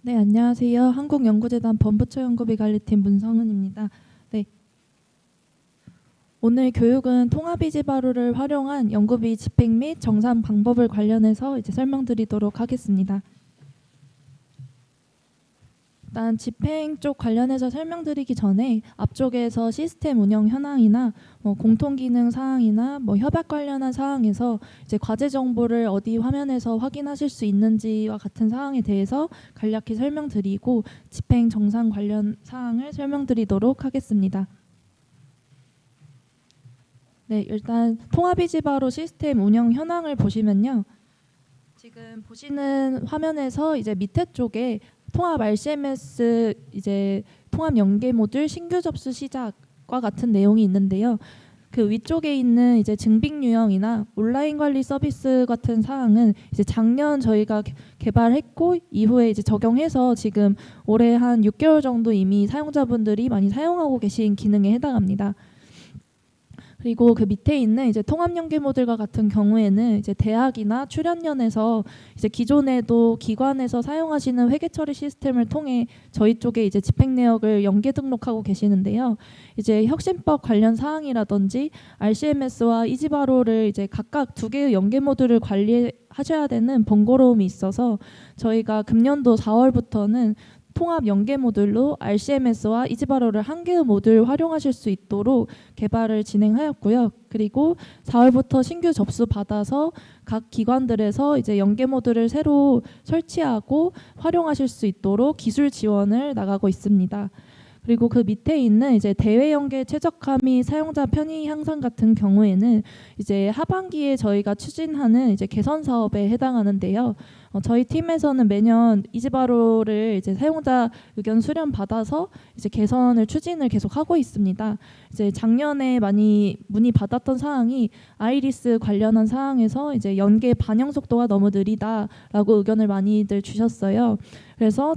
네, 안녕하세요. 한국연구재단 범부처 연구비 관리팀 문성은입니다. 네, 오늘 교육은 통합이지바로를 활용한 연구비 집행 및 정산 방법을 관련해서 설명드리도록 하겠습니다. 일단 집행 쪽 관련해서 설명드리기 전에 앞쪽에서 시스템 운영 현황이나 공통 기능 사항이나 협약 관련한 사항에서 과제 정보를 어디 화면에서 확인하실 수 있는지와 같은 사항에 대해서 간략히 설명드리고 집행 정산 관련 사항을 설명드리도록 하겠습니다. 네, 일단 통합이지바로 시스템 운영 현황을 보시면요. 지금 보시는 화면에서 밑에 쪽에 통합 RCMS 통합 연계 모듈 신규 접수 시작과 같은 내용이 있는데요. 그 위쪽에 있는 증빙 유형이나 온라인 관리 서비스 같은 사항은 작년 저희가 개발했고 이후에 적용해서 지금 올해 한 6개월 정도 이미 사용자분들이 많이 사용하고 계신 기능에 해당합니다. 그리고 그 밑에 있는 통합 연계 모듈과 같은 경우에는 대학이나 출연연에서 기존에도 기관에서 사용하시는 회계 처리 시스템을 통해 저희 쪽에 집행 내역을 연계 등록하고 계시는데요. 혁신법 관련 사항이라든지 RCMS와 이지바로를 각각 두 개의 연계 모듈을 관리하셔야 되는 번거로움이 있어서 저희가 금년도 4월부터는 통합 연계 모듈로 RCMS와 이지바로를 한 개의 모듈 활용하실 수 있도록 개발을 진행하였고요. 그리고 4월부터 신규 접수 받아서 각 기관들에서 연계 모듈을 새로 설치하고 활용하실 수 있도록 기술 지원을 나가고 있습니다. 그리고 그 밑에 있는 대외 연계 최적화 및 사용자 편의 향상 같은 경우에는 하반기에 저희가 추진하는 개선 사업에 해당하는데요. 저희 팀에서는 매년 이지바로를 사용자 의견 수렴 받아서 개선을 추진을 계속 하고 있습니다. 작년에 많이 문의 받았던 사항이 아이리스 관련한 사항에서 연계 반영 속도가 너무 느리다라고 의견을 많이들 주셨어요. 그래서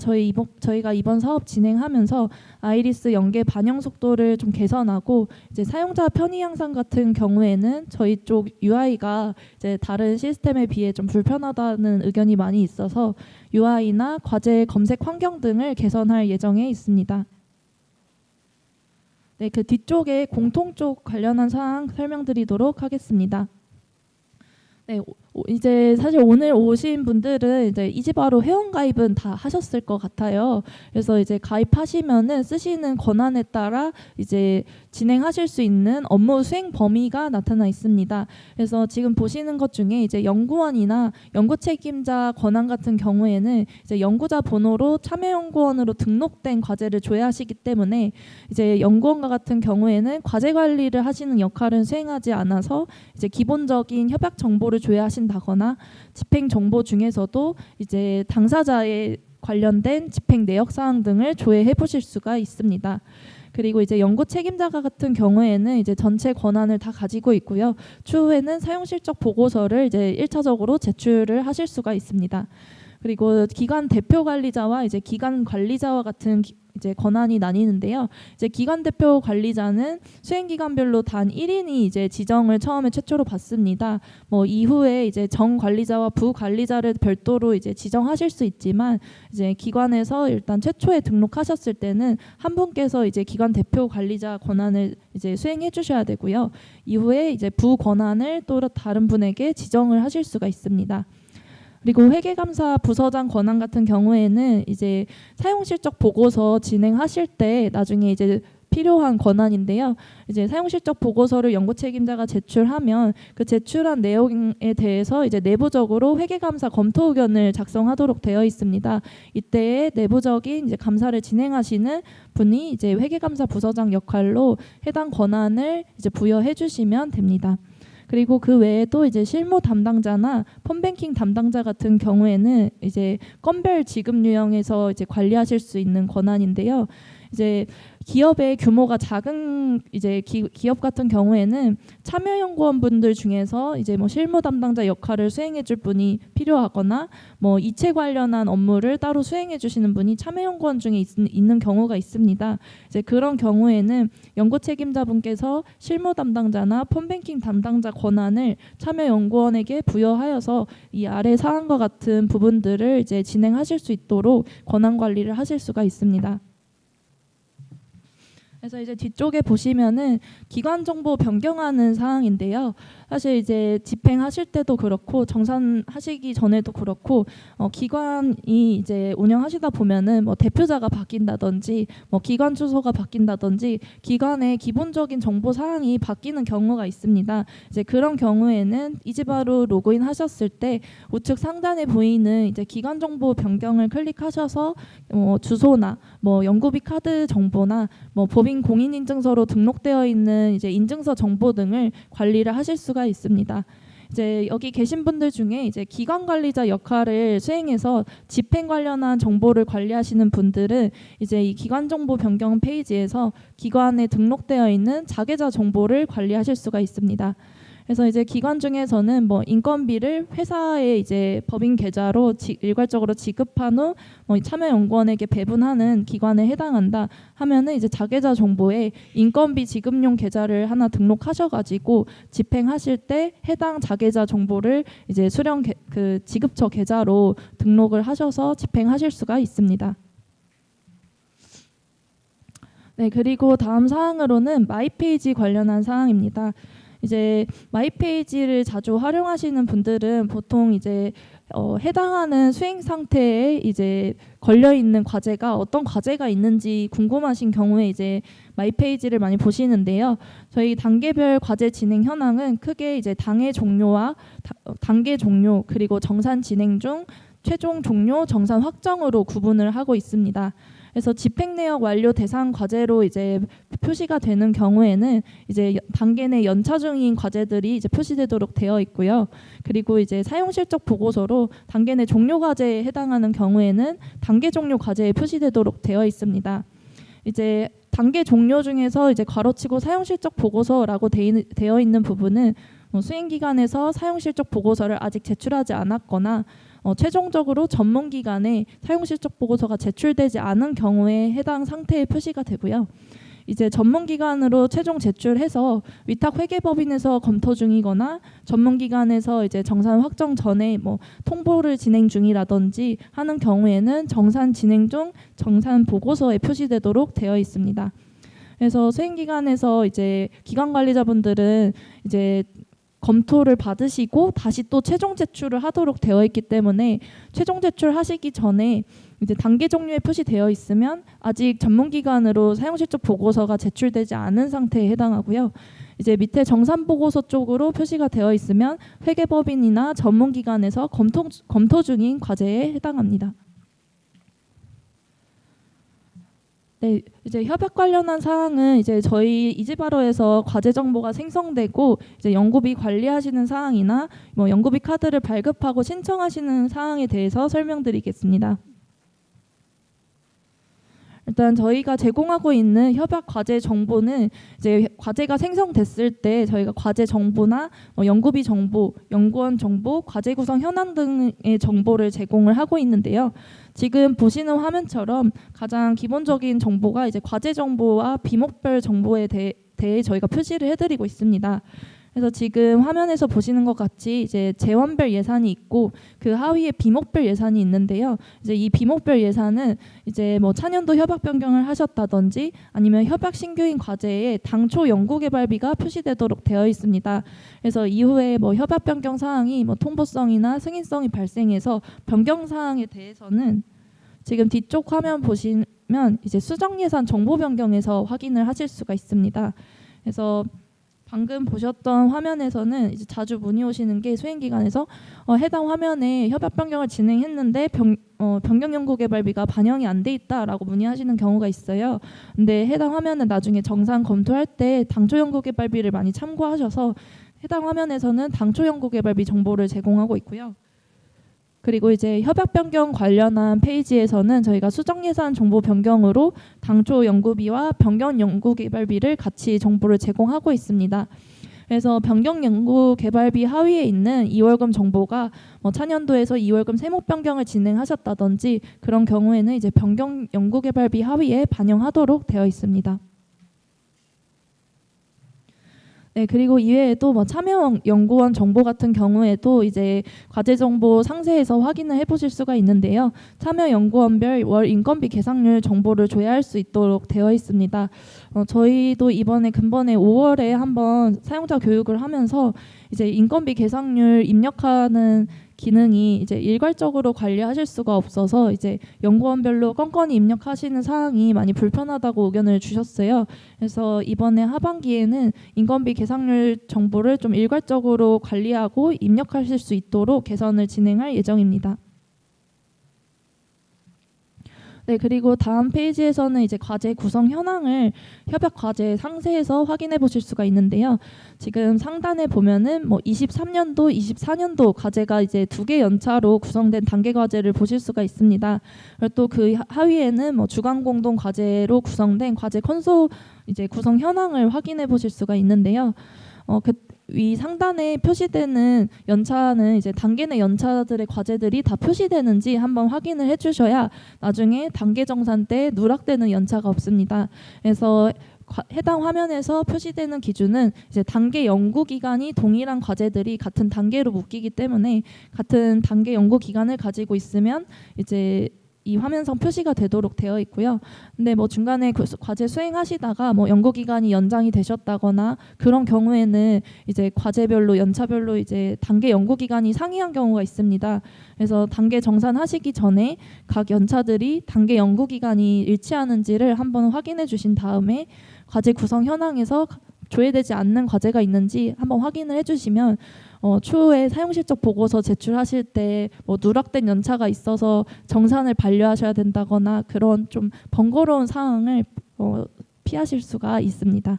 저희가 이번 사업 진행하면서 아이리스 연계 반영 속도를 좀 개선하고 사용자 편의 향상 같은 경우에는 저희 쪽 UI가 다른 시스템에 비해 좀 불편하다는 의견이 많이 있어서 UI나 과제 검색 환경 등을 개선할 예정에 있습니다. 네, 그 뒤쪽에 공통 쪽 관련한 사항 설명드리도록 하겠습니다. 네, 사실 오늘 오신 분들은 이지바로 회원 가입은 다 하셨을 것 같아요. 그래서 가입하시면은 쓰시는 권한에 따라 진행하실 수 있는 업무 수행 범위가 나타나 있습니다. 그래서 지금 보시는 것 중에 연구원이나 연구 책임자 권한 같은 경우에는 연구자 번호로 참여연구원으로 등록된 과제를 조회하시기 때문에 연구원과 같은 경우에는 과제 관리를 하시는 역할은 수행하지 않아서 기본적인 협약 정보를 조회하신다거나 집행 정보 중에서도 당사자에 관련된 집행 내역 사항 등을 조회해 보실 수가 있습니다. 그리고 연구 책임자가 같은 경우에는 전체 권한을 다 가지고 있고요. 추후에는 사용 실적 보고서를 1차적으로 제출을 하실 수가 있습니다. 그리고 기관 대표 관리자와 기관 관리자와 같은 권한이 나뉘는데요. 기관 대표 관리자는 수행 기관별로 단 1인이 지정을 처음에 최초로 받습니다. 이후에 정 관리자와 부 관리자를 별도로 지정하실 수 있지만 기관에서 일단 최초에 등록하셨을 때는 한 분께서 기관 대표 관리자 권한을 수행해 주셔야 되고요. 이후에 부 권한을 또 다른 분에게 지정을 하실 수가 있습니다. 그리고 회계감사 부서장 권한 같은 경우에는 사용 실적 보고서 진행하실 때 나중에 필요한 권한인데요. 사용 실적 보고서를 연구 책임자가 제출하면 그 제출한 내용에 대해서 내부적으로 회계감사 검토 의견을 작성하도록 되어 있습니다. 이때에 내부적인 감사를 진행하시는 분이 회계감사 부서장 역할로 해당 권한을 부여해 주시면 됩니다. 그리고 그 외에도 실무 담당자나 펀뱅킹 담당자 같은 경우에는 건별 지급 유형에서 관리하실 수 있는 권한인데요. 기업의 규모가 작은 이제 기업 같은 경우에는 참여연구원분들 중에서 이제 뭐 실무 담당자 역할을 수행해줄 분이 필요하거나 뭐 이체 관련한 업무를 따로 수행해주시는 분이 참여연구원 중에 있는 경우가 있습니다. 이제 그런 경우에는 연구 책임자분께서 실무 담당자나 펀뱅킹 담당자 권한을 참여연구원에게 부여하여서 이 아래 사항과 같은 부분들을 이제 진행하실 수 있도록 권한 관리를 하실 수가 있습니다. 그래서 이제 뒤쪽에 보시면은 기관 정보 변경하는 사항인데요. 사실 이제 집행하실 때도 그렇고 정산하시기 전에도 그렇고 기관이 이제 운영하시다 보면은 뭐 대표자가 바뀐다든지 뭐 기관 주소가 바뀐다든지 기관의 기본적인 정보 사항이 바뀌는 경우가 있습니다. 이제 그런 경우에는 이지바로 로그인 하셨을 때 우측 상단에 보이는 이제 기관 정보 변경을 클릭하셔서 주소나 뭐 연구비 카드 정보나 뭐 법인 공인인증서로 등록되어 있는 이제 인증서 정보 등을 관리를 하실 수가 있습니다. 이제 여기 계신 분들 중에 이제 기관 관리자 역할을 수행해서 집행 관련한 정보를 관리하시는 분들은 이제 이 기관 정보 변경 페이지에서 기관에 등록되어 있는 자계자 정보를 관리하실 수가 있습니다. 그래서 이제 기관 중에서는 뭐 인건비를 회사에 이제 법인 계좌로 일괄적으로 지급한 후 참여연구원에게 배분하는 기관에 해당한다 하면은 이제 자계자 정보에 인건비 지급용 계좌를 하나 등록하셔가지고 집행하실 때 해당 자계자 정보를 이제 그 지급처 계좌로 등록을 하셔서 집행하실 수가 있습니다. 네, 그리고 다음 사항으로는 마이페이지 관련한 사항입니다. 이제 마이페이지를 자주 활용하시는 분들은 보통 이제 해당하는 수행 상태에 이제 걸려 있는 과제가 어떤 과제가 있는지 궁금하신 경우에 이제 마이페이지를 많이 보시는데요. 저희 단계별 과제 진행 현황은 크게 이제 단계 종료 그리고 정산 진행 중, 최종 종료, 정산 확정으로 구분을 하고 있습니다. 그래서 집행 내역 완료 대상 과제로 이제 표시가 되는 경우에는 이제 단계 내 연차 중인 과제들이 이제 표시되도록 되어 있고요. 그리고 이제 사용 실적 보고서로 단계 내 종료 과제에 해당하는 경우에는 단계 종료 과제에 표시되도록 되어 있습니다. 이제 단계 종료 중에서 이제 괄호치고 사용 실적 보고서라고 되어 있는 부분은 수행 기관에서 사용 실적 보고서를 아직 제출하지 않았거나 최종적으로 전문 기관에 사용 실적 보고서가 제출되지 않은 경우에 해당 상태에 표시가 되고요. 이제 전문 기관으로 최종 제출해서 위탁 회계법인에서 검토 중이거나 전문 기관에서 이제 정산 확정 전에 뭐 통보를 진행 중이라든지 하는 경우에는 정산 진행 중 정산 보고서에 표시되도록 되어 있습니다. 그래서 수행기관에서 이제 기관 관리자분들은 이제 검토를 받으시고 다시 또 최종 제출을 하도록 되어 있기 때문에 최종 제출하시기 전에 이제 단계 종료에 표시되어 있으면 아직 전문기관으로 사용실적 보고서가 제출되지 않은 상태에 해당하고요. 이제 밑에 정산보고서 쪽으로 표시가 되어 있으면 회계법인이나 전문기관에서 검토 중인 과제에 해당합니다. 네, 이제 협약 관련한 사항은 이제 저희 이지바로에서 과제 정보가 생성되고 이제 연구비 관리하시는 사항이나 뭐 연구비 카드를 발급하고 신청하시는 사항에 대해서 설명드리겠습니다. 일단 저희가 제공하고 있는 협약 과제 정보는 이제 과제가 생성됐을 때 저희가 과제 정보나 연구비 정보, 연구원 정보, 과제 구성 현황 등의 정보를 제공을 하고 있는데요. 지금 보시는 화면처럼 가장 기본적인 정보가 이제 과제 정보와 비목별 정보에 대해 저희가 표시를 해드리고 있습니다. 그래서 지금 화면에서 보시는 것 같이 이제 재원별 예산이 있고 그 하위에 비목별 예산이 있는데요. 이제 이 비목별 예산은 이제 뭐 차년도 협약 변경을 하셨다든지 아니면 협약 신규인 과제에 당초 연구개발비가 표시되도록 되어 있습니다. 그래서 이후에 뭐 협약 변경 사항이 뭐 통보성이나 승인성이 발생해서 변경 사항에 대해서는 지금 뒤쪽 화면 보시면 이제 수정 예산 정보 변경에서 확인을 하실 수가 있습니다. 그래서 방금 보셨던 화면에서는 이제 자주 문의 오시는 게 수행기관에서 해당 화면에 협약 변경을 진행했는데 변경 연구 개발비가 반영이 안 돼 있다라고 문의하시는 경우가 있어요. 근데 해당 화면은 나중에 정산 검토할 때 당초 연구 개발비를 많이 참고하셔서 해당 화면에서는 당초 연구 개발비 정보를 제공하고 있고요. 그리고 이제 협약 변경 관련한 페이지에서는 저희가 수정 예산 정보 변경으로 당초 연구비와 변경 연구 개발비를 같이 정보를 제공하고 있습니다. 그래서 변경 연구 개발비 하위에 있는 2월금 정보가 차년도에서 2월금 세목 변경을 진행하셨다든지 그런 경우에는 이제 변경 연구 개발비 하위에 반영하도록 되어 있습니다. 네, 그리고 이외에도 참여연구원 정보 같은 경우에도 이제 과제 정보 상세에서 확인을 해보실 수가 있는데요. 참여연구원별 월 인건비 계상률 정보를 조회할 수 있도록 되어 있습니다. 저희도 이번에 근본에 5월에 한번 사용자 교육을 하면서 이제 인건비 계상률 입력하는 기능이 이제 일괄적으로 관리하실 수가 없어서 이제 연구원별로 건건히 입력하시는 사항이 많이 불편하다고 의견을 주셨어요. 그래서 이번에 하반기에는 인건비 계상률 정보를 좀 일괄적으로 관리하고 입력하실 수 있도록 개선을 진행할 예정입니다. 네, 그리고 다음 페이지에서는 이제 과제 구성 현황을 협약 과제 상세에서 확인해 보실 수가 있는데요. 지금 상단에 보면은 23년도, 24년도 과제가 이제 2개 연차로 구성된 단계 과제를 보실 수가 있습니다. 그리고 또 그 하위에는 주간 공동 과제로 구성된 과제 콘솔 이제 구성 현황을 확인해 보실 수가 있는데요. 위 상단에 표시되는 연차는 이제 단계 내 연차들의 과제들이 다 표시되는지 한번 확인을 해주셔야 나중에 단계 정산 때 누락되는 연차가 없습니다. 그래서 해당 화면에서 표시되는 기준은 이제 단계 연구 기간이 동일한 과제들이 같은 단계로 묶이기 때문에 같은 단계 연구 기간을 가지고 있으면 이제 이 화면상 표시가 되도록 되어 있고요. 근데 중간에 과제 수행하시다가 연구 기간이 연장이 되셨다거나 그런 경우에는 이제 과제별로 연차별로 이제 단계 연구 기간이 상이한 경우가 있습니다. 그래서 단계 정산하시기 전에 각 연차들이 단계 연구 기간이 일치하는지를 한번 확인해 주신 다음에 과제 구성 현황에서 조회되지 않는 과제가 있는지 한번 확인을 해주시면 추후에 사용실적 보고서 제출하실 때 누락된 연차가 있어서 정산을 반려하셔야 된다거나 그런 좀 번거로운 상황을 피하실 수가 있습니다.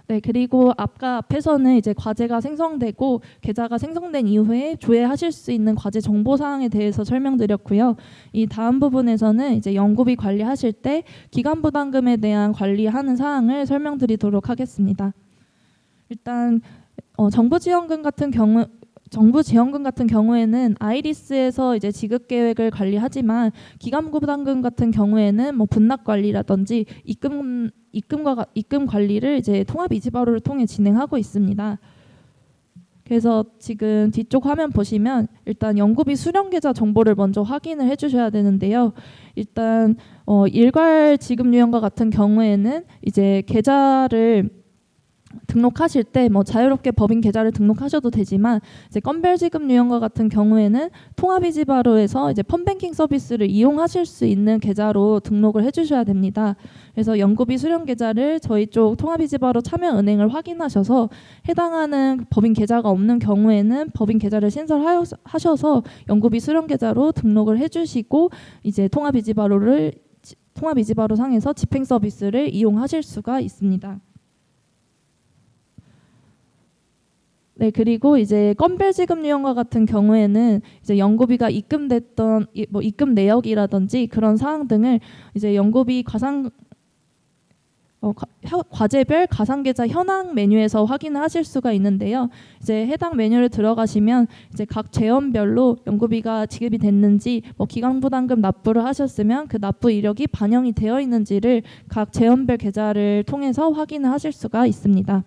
네, 그리고 앞에서는 이제 과제가 생성되고 계좌가 생성된 이후에 조회하실 수 있는 과제 정보 사항에 대해서 설명드렸고요. 이 다음 부분에서는 이제 연구비 관리하실 때 기간 부담금에 대한 관리하는 사항을 설명드리도록 하겠습니다. 일단 정부 지원금 같은 경우에는 아이리스에서 이제 지급 계획을 관리하지만 기간 부담금 같은 경우에는 분납 관리라든지 입금 관리를 이제 통합 이지바로를 통해 진행하고 있습니다. 그래서 지금 뒤쪽 화면 보시면 일단 연구비 수령 계좌 정보를 먼저 확인을 해주셔야 되는데요. 일단 일괄 지급 유형과 같은 경우에는 이제 계좌를 등록하실 때 자유롭게 법인 계좌를 등록하셔도 되지만 이제 건별 지급 유형과 같은 경우에는 통합이지바로에서 이제 펀뱅킹 서비스를 이용하실 수 있는 계좌로 등록을 해주셔야 됩니다. 그래서 연구비 수령 계좌를 저희 쪽 통합이지바로 참여은행을 확인하셔서 해당하는 법인 계좌가 없는 경우에는 법인 계좌를 신설하셔서 연구비 수령 계좌로 등록을 해주시고 이제 통합이지바로 상에서 집행 서비스를 이용하실 수가 있습니다. 네, 그리고 이제 건별 지급 유형과 같은 경우에는 이제 연구비가 입금됐던 입금 내역이라든지 그런 사항 등을 이제 연구비 과제별 가상계좌 현황 메뉴에서 확인을 하실 수가 있는데요. 이제 해당 메뉴를 들어가시면 이제 각 재원별로 연구비가 지급이 됐는지 기간 부담금 납부를 하셨으면 그 납부 이력이 반영이 되어 있는지를 각 재원별 계좌를 통해서 확인을 하실 수가 있습니다.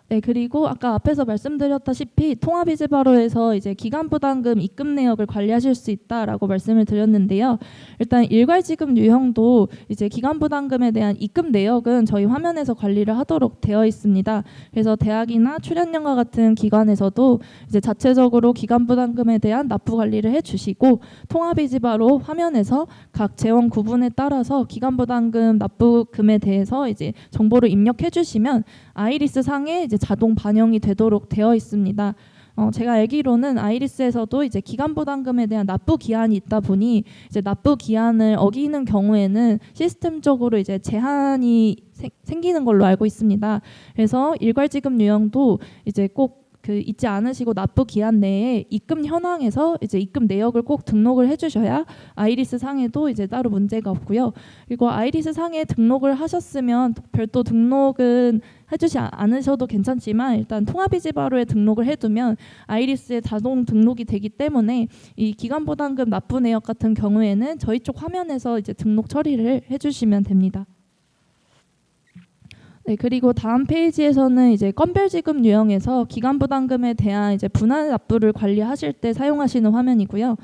네, 그리고 아까 앞에서 말씀드렸다시피 통합이지바로에서 이제 기간부담금 입금 내역을 관리하실 수 있다라고 말씀을 드렸는데요. 일단 일괄 지급 유형도 이제 기간부담금에 대한 입금 내역은 저희 화면에서 관리를 하도록 되어 있습니다. 그래서 대학이나 출연연과 같은 기관에서도 이제 자체적으로 기간부담금에 대한 납부 관리를 해주시고 통합이지바로 화면에서 각 재원 구분에 따라서 기간부담금 납부금에 대해서 이제 정보를 입력해 주시면 아이리스 상에 이제 자동 반영이 되도록 되어 있습니다. 제가 알기로는 아이리스에서도 이제 기간 부담금에 대한 납부 기한이 있다 보니 이제 납부 기한을 어기는 경우에는 시스템적으로 이제 제한이 생기는 걸로 알고 있습니다. 그래서 일괄 지급 유형도 이제 꼭 잊지 않으시고 납부 기한 내에 입금 현황에서 이제 입금 내역을 꼭 등록을 해주셔야 아이리스 상에도 이제 따로 문제가 없고요. 그리고 아이리스 상에 등록을 하셨으면 별도 등록은 해주지 않으셔도 괜찮지만 일단 통합이지바로에 등록을 해두면 아이리스에 자동 등록이 되기 때문에 이 기간부담금 납부 내역 같은 경우에는 저희 쪽 화면에서 이제 등록 처리를 해주시면 됩니다. 네, 그리고 다음 페이지에서는 이제 건별 지급 유형에서 기간부담금에 대한 이제 분할 납부를 관리하실 때 사용하시는 화면이고요.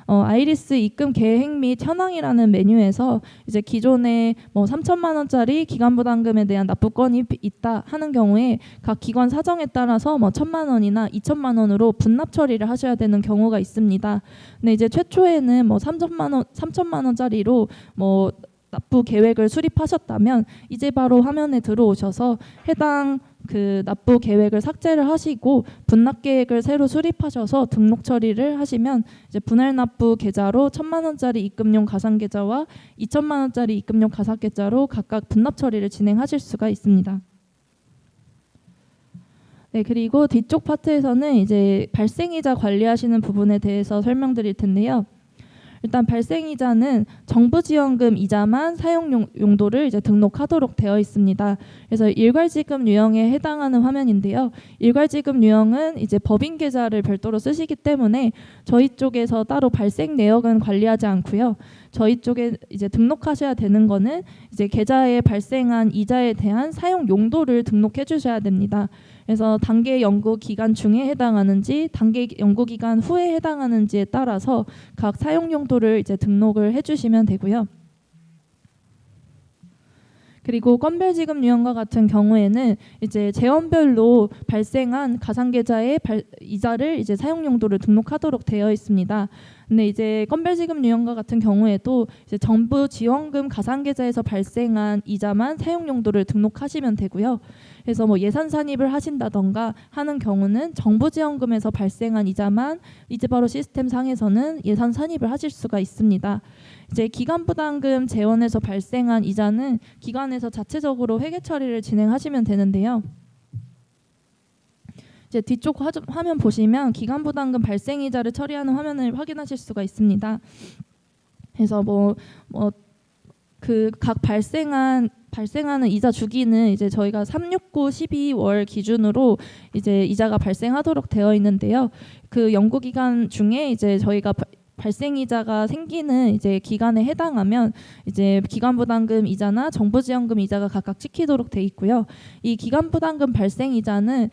아이리스 입금 계획 및 현황이라는 메뉴에서 이제 기존에 뭐 3천만 원짜리 기간부담금에 대한 납부권이 있다 하는 경우에 각 기관 사정에 따라서 뭐 1,000만 원이나 2천만 원으로 분납 처리를 하셔야 되는 경우가 있습니다. 근데 이제 최초에는 뭐 3천만 원짜리로 뭐 납부 계획을 수립하셨다면 이제 바로 화면에 들어오셔서 해당 그 납부 계획을 삭제를 하시고 분납 계획을 새로 수립하셔서 등록 처리를 하시면 이제 분할 납부 계좌로 1,000만 원짜리 입금용 가상 계좌와 2천만 원짜리 입금용 가상 계좌로 각각 분납 처리를 진행하실 수가 있습니다. 네, 그리고 뒤쪽 파트에서는 이제 발생이자 관리하시는 부분에 대해서 설명드릴 텐데요. 일단 발생이자는 정부지원금 이자만 사용 용도를 이제 등록하도록 되어 있습니다. 그래서 일괄지급 유형에 해당하는 화면인데요. 일괄지급 유형은 이제 법인 계좌를 별도로 쓰시기 때문에 저희 쪽에서 따로 발생 내역은 관리하지 않고요. 저희 쪽에 이제 등록하셔야 되는 거는 이제 계좌에 발생한 이자에 대한 사용 용도를 등록해 주셔야 됩니다. 그래서 단계 연구 기간 중에 해당하는지 단계 연구 기간 후에 해당하는지에 따라서 각 사용 용도를 이제 등록을 해주시면 되고요. 그리고 건별 지급 유형과 같은 경우에는 이제 재원별로 발생한 가상계좌의 이자를 이제 사용 용도를 등록하도록 되어 있습니다. 근데 이제 건별 지급 유형과 같은 경우에도 이제 정부 지원금 가상계좌에서 발생한 이자만 사용 용도를 등록하시면 되고요. 그래서 뭐 예산 산입을 하신다던가 하는 경우는 정부 지원금에서 발생한 이자만 이제 바로 시스템 상에서는 예산 산입을 하실 수가 있습니다. 이제 기간부담금 재원에서 발생한 이자는 기관에서 자체적으로 회계 처리를 진행하시면 되는데요. 이제 뒤쪽 화면 보시면 기간부담금 발생이자를 처리하는 화면을 확인하실 수가 있습니다. 그래서 그 각 발생하는 이자 주기는 이제 저희가 369, 12월 기준으로 이제 이자가 발생하도록 되어 있는데요. 그 연구 기간 중에 이제 저희가 발생이자가 생기는 이제 기간에 해당하면 이제 기간부담금 이자나 정부지원금 이자가 각각 찍히도록 돼 있고요. 이 기간부담금 발생이자는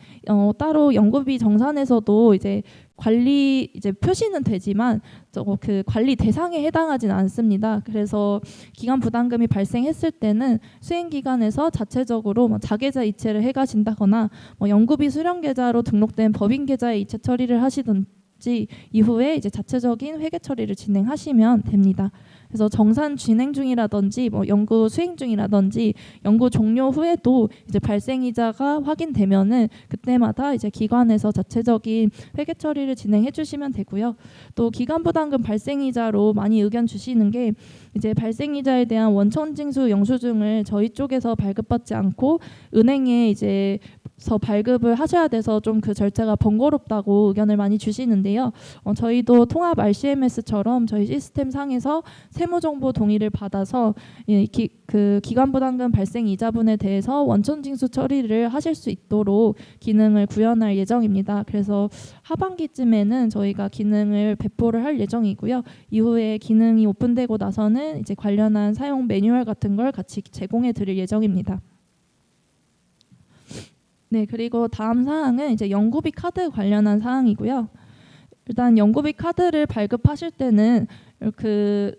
따로 연구비 정산에서도 이제 관리 이제 표시는 되지만 그 관리 대상에 해당하진 않습니다. 그래서 기간 부담금이 발생했을 때는 수행 기관에서 자체적으로 뭐 자계좌 이체를 해가신다거나 뭐 연구비 수령 계좌로 등록된 법인 계좌에 이체 처리를 하시든지 이후에 이제 자체적인 회계 처리를 진행하시면 됩니다. 그래서 정산 진행 중이라든지 뭐 연구 수행 중이라든지 연구 종료 후에도 이제 발생이자가 확인되면은 그때마다 이제 기관에서 자체적인 회계 처리를 진행해 주시면 되고요. 또 기간부담금 발생이자로 많이 의견 주시는 게 이제 발생이자에 대한 원천징수 영수증을 저희 쪽에서 발급받지 않고 은행에 이제 발급을 하셔야 돼서 좀 그 절차가 번거롭다고 의견을 많이 주시는데요. 저희도 통합 RCMS처럼 저희 시스템 상에서 세무정보 동의를 받아서 그 기간부담금 발생 이자분에 대해서 원천징수 처리를 하실 수 있도록 기능을 구현할 예정입니다. 그래서 하반기쯤에는 저희가 기능을 배포를 할 예정이고요. 이후에 기능이 오픈되고 나서는 이제 관련한 사용 매뉴얼 같은 걸 같이 제공해 드릴 예정입니다. 네, 그리고 다음 사항은 이제 연구비 카드 관련한 사항이고요. 일단 연구비 카드를 발급하실 때는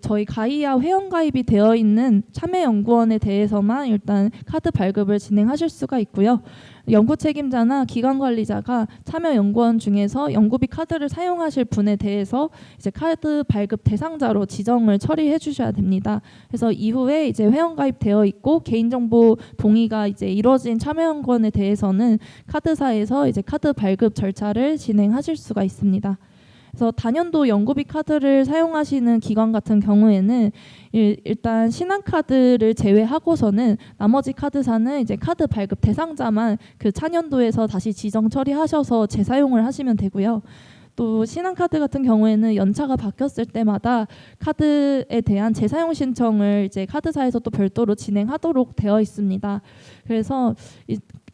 저희 가이아 회원 가입이 되어 있는 참여연구원에 대해서만 일단 카드 발급을 진행하실 수가 있고요. 연구 책임자나 기관 관리자가 참여연구원 중에서 연구비 카드를 사용하실 분에 대해서 이제 카드 발급 대상자로 지정을 처리해 주셔야 됩니다. 그래서 이후에 이제 회원 가입되어 있고 개인정보 동의가 이제 이루어진 참여연구원에 대해서는 카드사에서 이제 카드 발급 절차를 진행하실 수가 있습니다. 그래서 단연도 연구비 카드를 사용하시는 기관 같은 경우에는 일단 신한카드를 제외하고서는 나머지 카드사는 이제 카드 발급 대상자만 그 차년도에서 다시 지정 처리하셔서 재사용을 하시면 되고요. 또 신한카드 같은 경우에는 연차가 바뀌었을 때마다 카드에 대한 재사용 신청을 이제 카드사에서 또 별도로 진행하도록 되어 있습니다. 그래서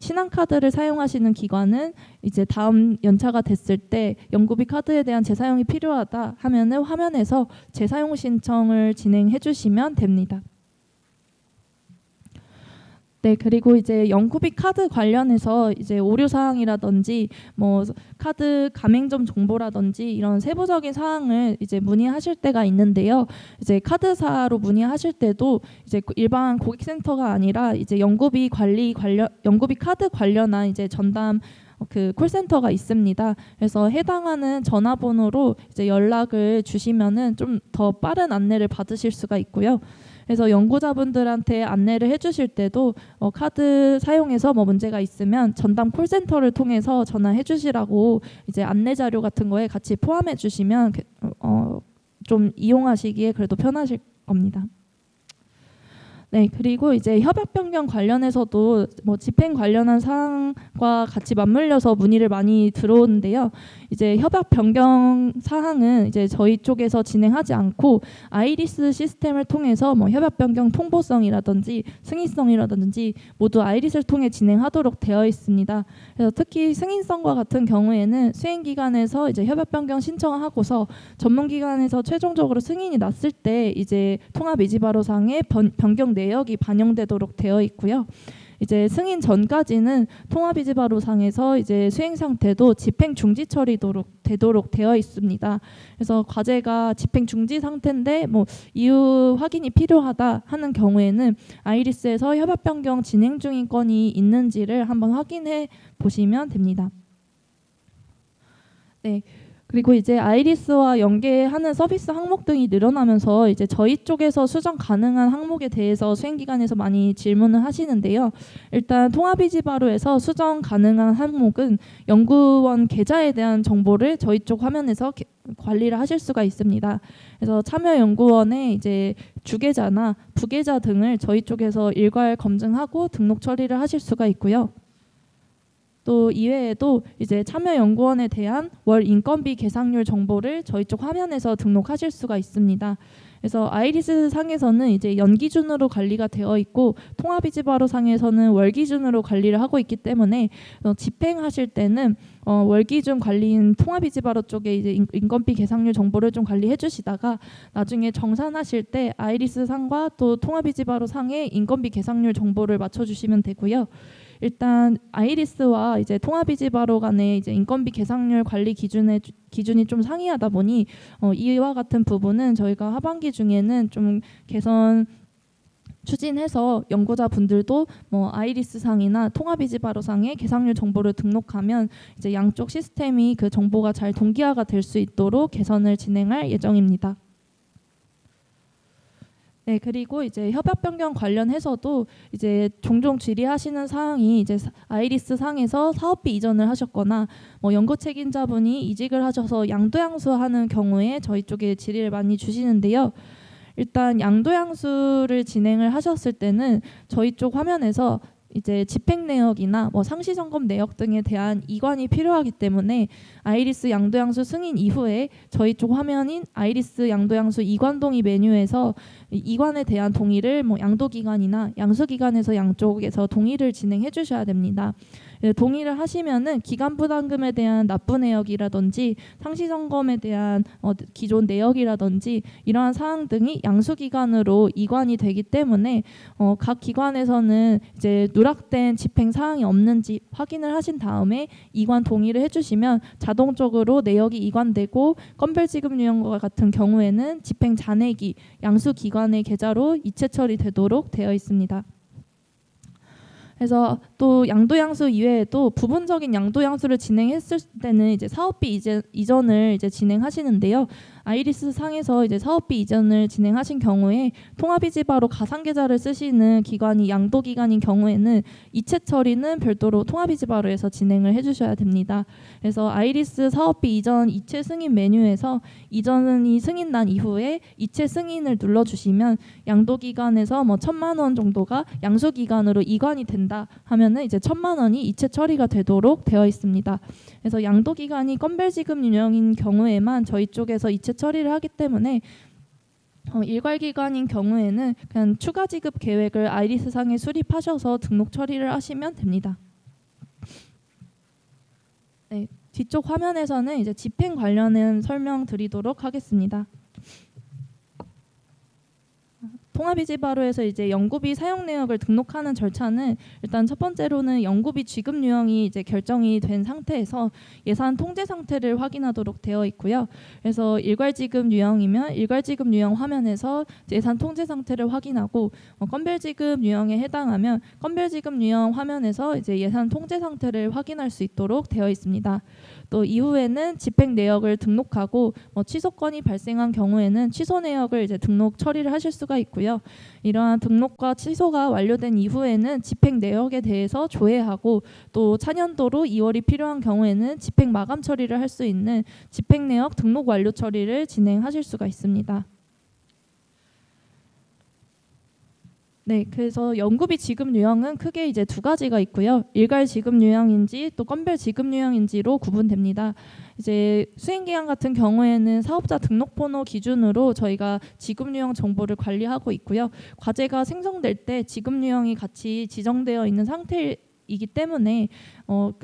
신한카드를 사용하시는 기관은 이제 다음 연차가 됐을 때 연구비 카드에 대한 재사용이 필요하다 하면은 화면에서 재사용 신청을 진행해 주시면 됩니다. 네, 그리고 이제 연구비 카드 관련해서 이제 오류 사항이라든지 뭐 카드 가맹점 정보라든지 이런 세부적인 사항을 이제 문의하실 때가 있는데요. 이제 카드사로 문의하실 때도 이제 일반 고객센터가 아니라 이제 연구비 카드 관련한 이제 전담 그 콜센터가 있습니다. 그래서 해당하는 전화번호로 이제 연락을 주시면은 좀 더 빠른 안내를 받으실 수가 있고요. 그래서 연구자분들한테 안내를 해주실 때도 카드 사용해서 뭐 문제가 있으면 전담 콜센터를 통해서 전화해 주시라고 이제 안내 자료 같은 거에 같이 포함해 주시면 좀 이용하시기에 그래도 편하실 겁니다. 네, 그리고 이제 협약 변경 관련해서도 뭐 집행 관련한 사항과 같이 맞물려서 문의를 많이 들어오는데요. 이제 협약 변경 사항은 이제 저희 쪽에서 진행하지 않고 아이리스 시스템을 통해서 뭐 협약 변경 통보성이라든지 승인성이라든지 모두 아이리스를 통해 진행하도록 되어 있습니다. 그래서 특히 승인성과 같은 경우에는 수행기관에서 이제 협약 변경 신청하고서 전문기관에서 최종적으로 승인이 났을 때 이제 통합이지바로상의 변경 내역이 반영되도록 되어 있고요. 이제 승인 전까지는 통합이지바로상에서 이제 수행 상태도 집행 중지 되도록 되어 있습니다. 그래서 과제가 집행 중지 상태인데 뭐 이유 확인이 필요하다 하는 경우에는 아이리스에서 협약 변경 진행 중인 건이 있는지를 한번 확인해 보시면 됩니다. 네. 그리고 이제 아이리스와 연계하는 서비스 항목 등이 늘어나면서 이제 저희 쪽에서 수정 가능한 항목에 대해서 수행기관에서 많이 질문을 하시는데요. 일단 통합이지바로에서 수정 가능한 항목은 연구원 계좌에 대한 정보를 저희 쪽 화면에서 관리를 하실 수가 있습니다. 그래서 참여연구원의 이제 주계좌나 부계좌 등을 저희 쪽에서 일괄 검증하고 등록 처리를 하실 수가 있고요. 또 이외에도 이제 참여연구원에 대한 월 인건비 계상률 정보를 저희 쪽 화면에서 등록하실 수가 있습니다. 그래서 아이리스 상에서는 이제 연 기준으로 관리가 되어 있고 통합이지바로 상에서는 월 기준으로 관리를 하고 있기 때문에 집행하실 때는 월 기준 관리인 통합이지바로 쪽에 이제 인건비 계상률 정보를 좀 관리해 주시다가 나중에 정산하실 때 아이리스 상과 또 통합이지바로 상의 인건비 계상률 정보를 맞춰 주시면 되고요. 일단 아이리스와 이제 통합이지바로 간의 이제 인건비 계상률 관리 기준이 좀 상이하다 보니 이와 같은 부분은 저희가 하반기 중에는 좀 개선 추진해서 연구자분들도 뭐 아이리스 상이나 통합이지바로 상의 계상률 정보를 등록하면 이제 양쪽 시스템이 그 정보가 잘 동기화가 될 수 있도록 개선을 진행할 예정입니다. 네, 그리고 이제 협약 변경 관련해서도 이제 종종 질의하시는 사항이 이제 아이리스 상에서 사업비 이전을 하셨거나 뭐 연구 책임자분이 이직을 하셔서 양도양수하는 경우에 저희 쪽에 질의를 많이 주시는데요. 일단 양도양수를 진행을 하셨을 때는 저희 쪽 화면에서 이제 집행 내역이나 뭐 상시 점검 내역 등에 대한 이관이 필요하기 때문에 아이리스 양도양수 승인 이후에 저희 쪽 화면인 아이리스 양도양수 이관 동의 메뉴에서 이관에 대한 동의를 뭐 양도기관이나 양수기관에서 양쪽에서 동의를 진행해 주셔야 됩니다. 동의를 하시면은 기간 부담금에 대한 납부 내역이라든지 상시 점검에 대한 기존 내역이라든지 이러한 사항 등이 양수기관으로 이관이 되기 때문에 각 기관에서는 이제 누락된 집행 사항이 없는지 확인을 하신 다음에 이관 동의를 해주시면 자동적으로 내역이 이관되고 건별 지급 유형과 같은 경우에는 집행 잔액이 양수기관의 계좌로 이체 처리되도록 되어 있습니다. 그래서 또 양도양수 이외에도 부분적인 양도양수를 진행했을 때는 이제 사업비 이전을 이제 진행하시는데요. 아이리스 상에서 이제 사업비 이전을 진행하신 경우에 통합이지바로 가상계좌를 쓰시는 기관이 양도기관인 경우에는 이체 처리는 별도로 통합이지바로에서 진행을 해주셔야 됩니다. 그래서 아이리스 사업비 이전 이체 승인 메뉴에서 이전이 승인난 이후에 이체 승인을 눌러주시면 양도기관에서 뭐 1,000만 원 정도가 양수기관으로 이관이 된다 하면은 이제 1,000만 원이 이체 처리가 되도록 되어 있습니다. 그래서 양도기관이 건별 지급 유형인 경우에만 저희 쪽에서 이체 처리를 하기 때문에 일괄기관인 경우에는 그냥 추가 지급 계획을 아이리스 상에 수립하셔서 등록 처리를 하시면 됩니다. 네, 뒤쪽 화면에서는 이제 집행 관련은 설명드리도록 하겠습니다. 통합이지바로에서 이제 연구비 사용 내역을 등록하는 절차는 일단 첫 번째로는 연구비 지급 유형이 이제 결정이 된 상태에서 예산 통제 상태를 확인하도록 되어 있고요. 그래서 일괄 지급 유형이면 일괄 지급 유형 화면에서 예산 통제 상태를 확인하고 건별 지급 유형에 해당하면 건별 지급 유형 화면에서 이제 예산 통제 상태를 확인할 수 있도록 되어 있습니다. 또 이후에는 집행 내역을 등록하고 취소건이 발생한 경우에는 취소 내역을 이제 등록 처리를 하실 수가 있고요. 이러한 등록과 취소가 완료된 이후에는 집행 내역에 대해서 조회하고 또 차년도로 2월이 필요한 경우에는 집행 마감 처리를 할 수 있는 집행 내역 등록 완료 처리를 진행하실 수가 있습니다. 네, 그래서 연구비 지급 유형은 크게 이제 두 가지가 있고요. 일괄 지급 유형인지 또 건별 지급 유형인지로 구분됩니다. 이제 수행기간 같은 경우에는 사업자 등록번호 기준으로 저희가 지급 유형 정보를 관리하고 있고요. 과제가 생성될 때 지급 유형이 같이 지정되어 있는 상태이기 때문에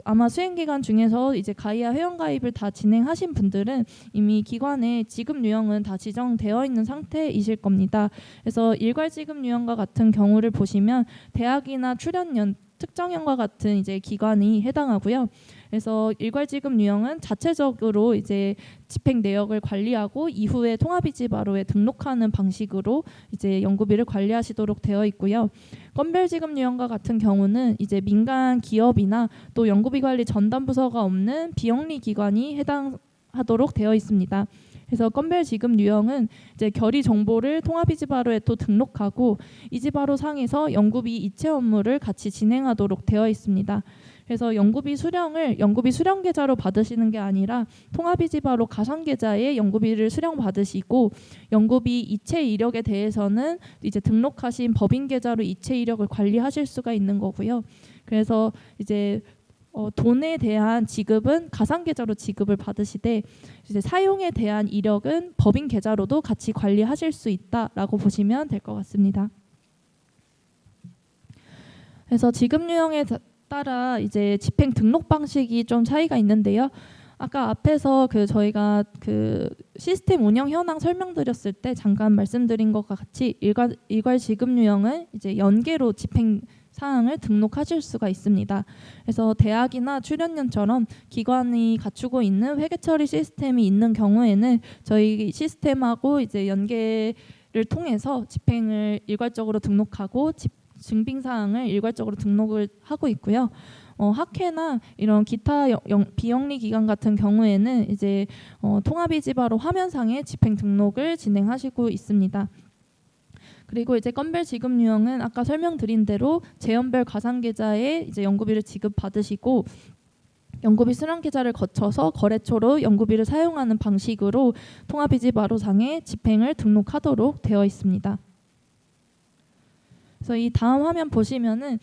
아마 수행기간 중에서 이제 가이아 회원가입을 다 진행하신 분들은 이미 기관에 지급 유형은 다 지정되어 있는 상태이실 겁니다. 그래서 일괄 지급 유형과 같은 경우를 보시면 대학이나 출연연 특정연과 같은 이제 기관이 해당하고요. 그래서 일괄 지급 유형은 자체적으로 이제 집행 내역을 관리하고 이후에 통합이지바로에 등록하는 방식으로 이제 연구비를 관리하시도록 되어 있고요. 건별 지급 유형과 같은 경우는 이제 민간 기업이나 또 연구비 관리 전담 부서가 없는 비영리 기관이 해당하도록 되어 있습니다. 그래서 건별 지급 유형은 이제 결의 정보를 통합이지바로에 또 등록하고 이지바로 상에서 연구비 이체 업무를 같이 진행하도록 되어 있습니다. 그래서 연구비 수령을 연구비 수령 계좌로 받으시는 게 아니라 통합이지바로 가상 계좌에 연구비를 수령 받으시고 연구비 이체 이력에 대해서는 이제 등록하신 법인 계좌로 이체 이력을 관리하실 수가 있는 거고요. 그래서 이제 돈에 대한 지급은 가상 계좌로 지급을 받으시되 이제 사용에 대한 이력은 법인 계좌로도 같이 관리하실 수 있다라고 보시면 될 것 같습니다. 그래서 지급 유형에 따라 이제 집행 등록 방식이 좀 차이가 있는데요. 아까 앞에서 저희가 시스템 운영 현황 설명드렸을 때 잠깐 말씀드린 것과 같이 일괄 지급 유형은 이제 연계로 집행 사항을 등록하실 수가 있습니다. 그래서 대학이나 출연연처럼 기관이 갖추고 있는 회계 처리 시스템이 있는 경우에는 저희 시스템하고 이제 연계를 통해서 집행을 일괄적으로 등록하고 증빙 사항을 일괄적으로 등록을 하고 있고요. 학회나 이런 기타 비영리 기관 같은 경우에는 이제 통합이지바로 화면상에 집행 등록을 진행하시고 있습니다. 그리고 이제 건별 지급 유형은 아까 설명드린 대로 재연별 가상 계좌에 이제 연구비를 지급 받으시고 연구비 수령 계좌를 거쳐서 거래처로 연구비를 사용하는 방식으로 통합이지바로상에 집행을 등록하도록 되어 있습니다. 그래서 이 다음 화면 보시면은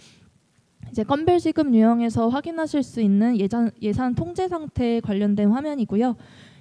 이제 건별 지급 유형에서 확인하실 수 있는 예산 통제 상태에 관련된 화면이고요.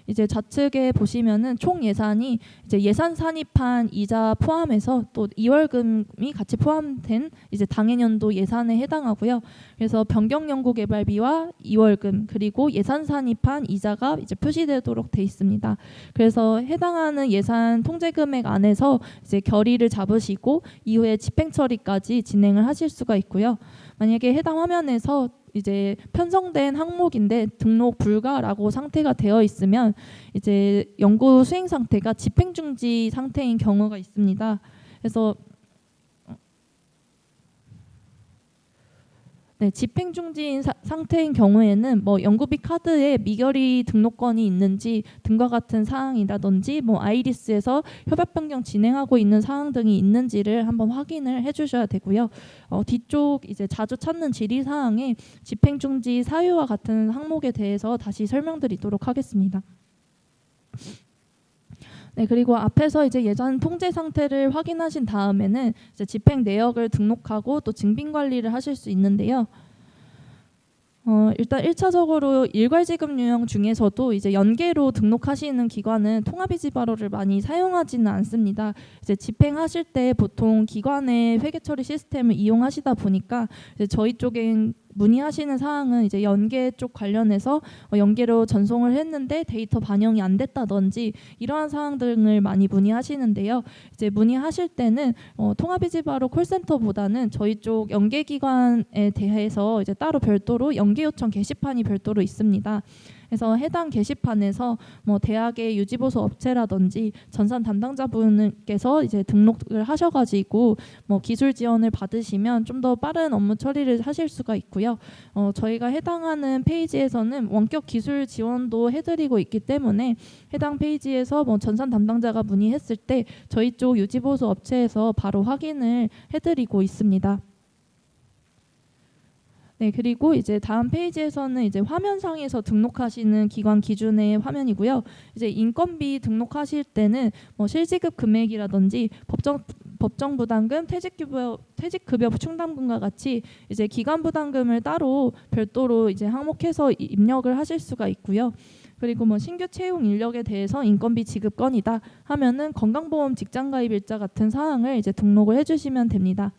이제 좌측에 보시면은 총 예산이 이제 예산 산입한 이자 포함해서 또 2월금이 같이 포함된 이제 당해년도 예산에 해당하고요. 그래서 변경 연구 개발비와 2월금 그리고 예산 산입한 이자가 이제 표시되도록 돼 있습니다. 그래서 해당하는 예산 통제 금액 안에서 이제 결의를 잡으시고 이후에 집행 처리까지 진행을 하실 수가 있고요. 만약에 해당 화면에서 이제 편성된 항목인데 등록 불가라고 상태가 되어 있으면 이제 연구 수행 상태가 집행 중지 상태인 경우가 있습니다. 그래서 네, 집행 중지인 상태인 경우에는 뭐 연구비 카드에 미결의 등록권이 있는지 등과 같은 사항이라든지 뭐 아이리스에서 협약 변경 진행하고 있는 사항 등이 있는지를 한번 확인을 해주셔야 되고요. 뒤쪽 이제 자주 찾는 질의 사항에 집행 중지 사유와 같은 항목에 대해서 다시 설명드리도록 하겠습니다. 네, 그리고 앞에서 이제 예산 통제 상태를 확인하신 다음에는 이제 집행 내역을 등록하고 또 증빙 관리를 하실 수 있는데요. 일단 1차적으로 일괄지급 유형 중에서도 이제 연계로 등록하시는 기관은 통합이지바로를 많이 사용하지는 않습니다. 이제 집행하실 때 보통 기관의 회계처리 시스템을 이용하시다 보니까 이제 저희 쪽엔 문의하시는 사항은 이제 연계 쪽 관련해서 연계로 전송을 했는데 데이터 반영이 안 됐다든지 이러한 사항 등을 많이 문의하시는데요. 이제 문의하실 때는 통합이지바로 콜센터보다는 저희 쪽 연계 기관에 대해서 이제 따로 별도로 연계 요청 게시판이 별도로 있습니다. 그래서 해당 게시판에서 뭐 대학의 유지보수 업체라든지 전산 담당자분께서 이제 등록을 하셔가지고 뭐 기술 지원을 받으시면 좀 더 빠른 업무 처리를 하실 수가 있고요. 저희가 해당하는 페이지에서는 원격 기술 지원도 해드리고 있기 때문에 해당 페이지에서 뭐 전산 담당자가 문의했을 때 저희 쪽 유지보수 업체에서 바로 확인을 해드리고 있습니다. 네, 그리고 이제 다음 페이지에서는 이제 화면상에서 등록하시는 기관 기준의 화면이고요. 이제 인건비 등록하실 때는 뭐 실지급 금액이라든지 법정 부담금, 퇴직급여 충당금과 같이 이제 기관 부담금을 따로 별도로 이제 항목해서 입력을 하실 수가 있고요. 그리고 뭐 신규 채용 인력에 대해서 인건비 지급 건이다 하면은 건강보험 직장가입일자 같은 사항을 이제 등록을 해주시면 됩니다.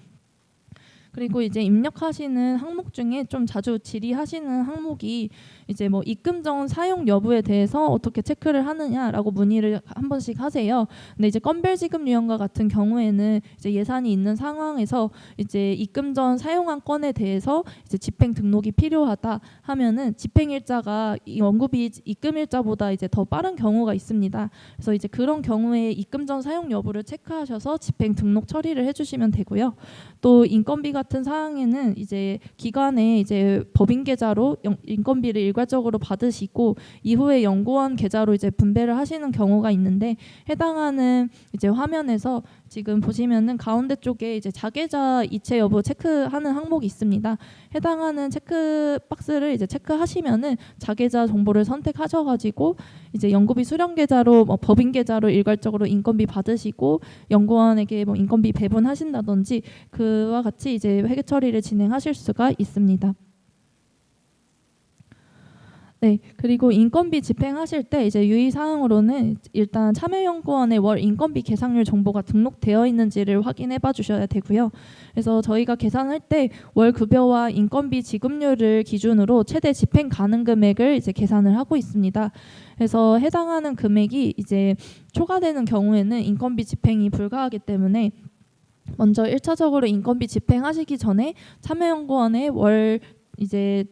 그리고 이제 입력하시는 항목 중에 좀 자주 질의하시는 항목이 이제 뭐 입금 전 사용 여부에 대해서 어떻게 체크를 하느냐라고 문의를 한 번씩 하세요. 근데 이제 건별 지급 유형과 같은 경우에는 이제 예산이 있는 상황에서 이제 입금 전 사용한 건에 대해서 이제 집행 등록이 필요하다 하면은 집행 일자가 이 원고비 입금 일자보다 이제 더 빠른 경우가 있습니다. 그래서 이제 그런 경우에 입금 전 사용 여부를 체크하셔서 집행 등록 처리를 해주시면 되고요. 또 인건비 같은 사항에는 이제 기관에 이제 법인 계좌로 인건비를 일괄적으로 받으시고 이후에 연구원 계좌로 이제 분배를 하시는 경우가 있는데 해당하는 이제 화면에서 지금 보시면은 가운데 쪽에 이제 자계좌 이체 여부 체크하는 항목이 있습니다. 해당하는 체크 박스를 이제 체크하시면은 자계좌 정보를 선택하셔가지고 이제 연구비 수령 계좌로 뭐 법인 계좌로 일괄적으로 인건비 받으시고 연구원에게 뭐 인건비 배분하신다든지 그와 같이 이제 회계 처리를 진행하실 수가 있습니다. 네, 그리고 인건비 집행하실 때 이제 유의 사항으로는 일단 참여연구원의 월 인건비 계상률 정보가 등록되어 있는지를 확인해 봐 주셔야 되고요. 그래서 저희가 계산할 때 월 급여와 인건비 지급률을 기준으로 최대 집행 가능 금액을 이제 계산을 하고 있습니다. 그래서 해당하는 금액이 이제 초과되는 경우에는 인건비 집행이 불가하기 때문에 먼저 1차적으로 인건비 집행하시기 전에 참여연구원의 월 이제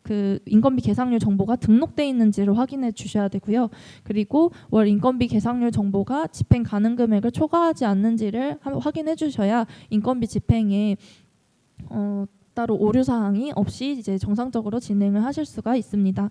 그 인건비 계상률 정보가 등록돼 있는지를 확인해 주셔야 되고요. 그리고 월 인건비 계상률 정보가 집행 가능 금액을 초과하지 않는지를 확인해 주셔야 인건비 집행에 따로 오류 사항이 없이 이제 정상적으로 진행을 하실 수가 있습니다.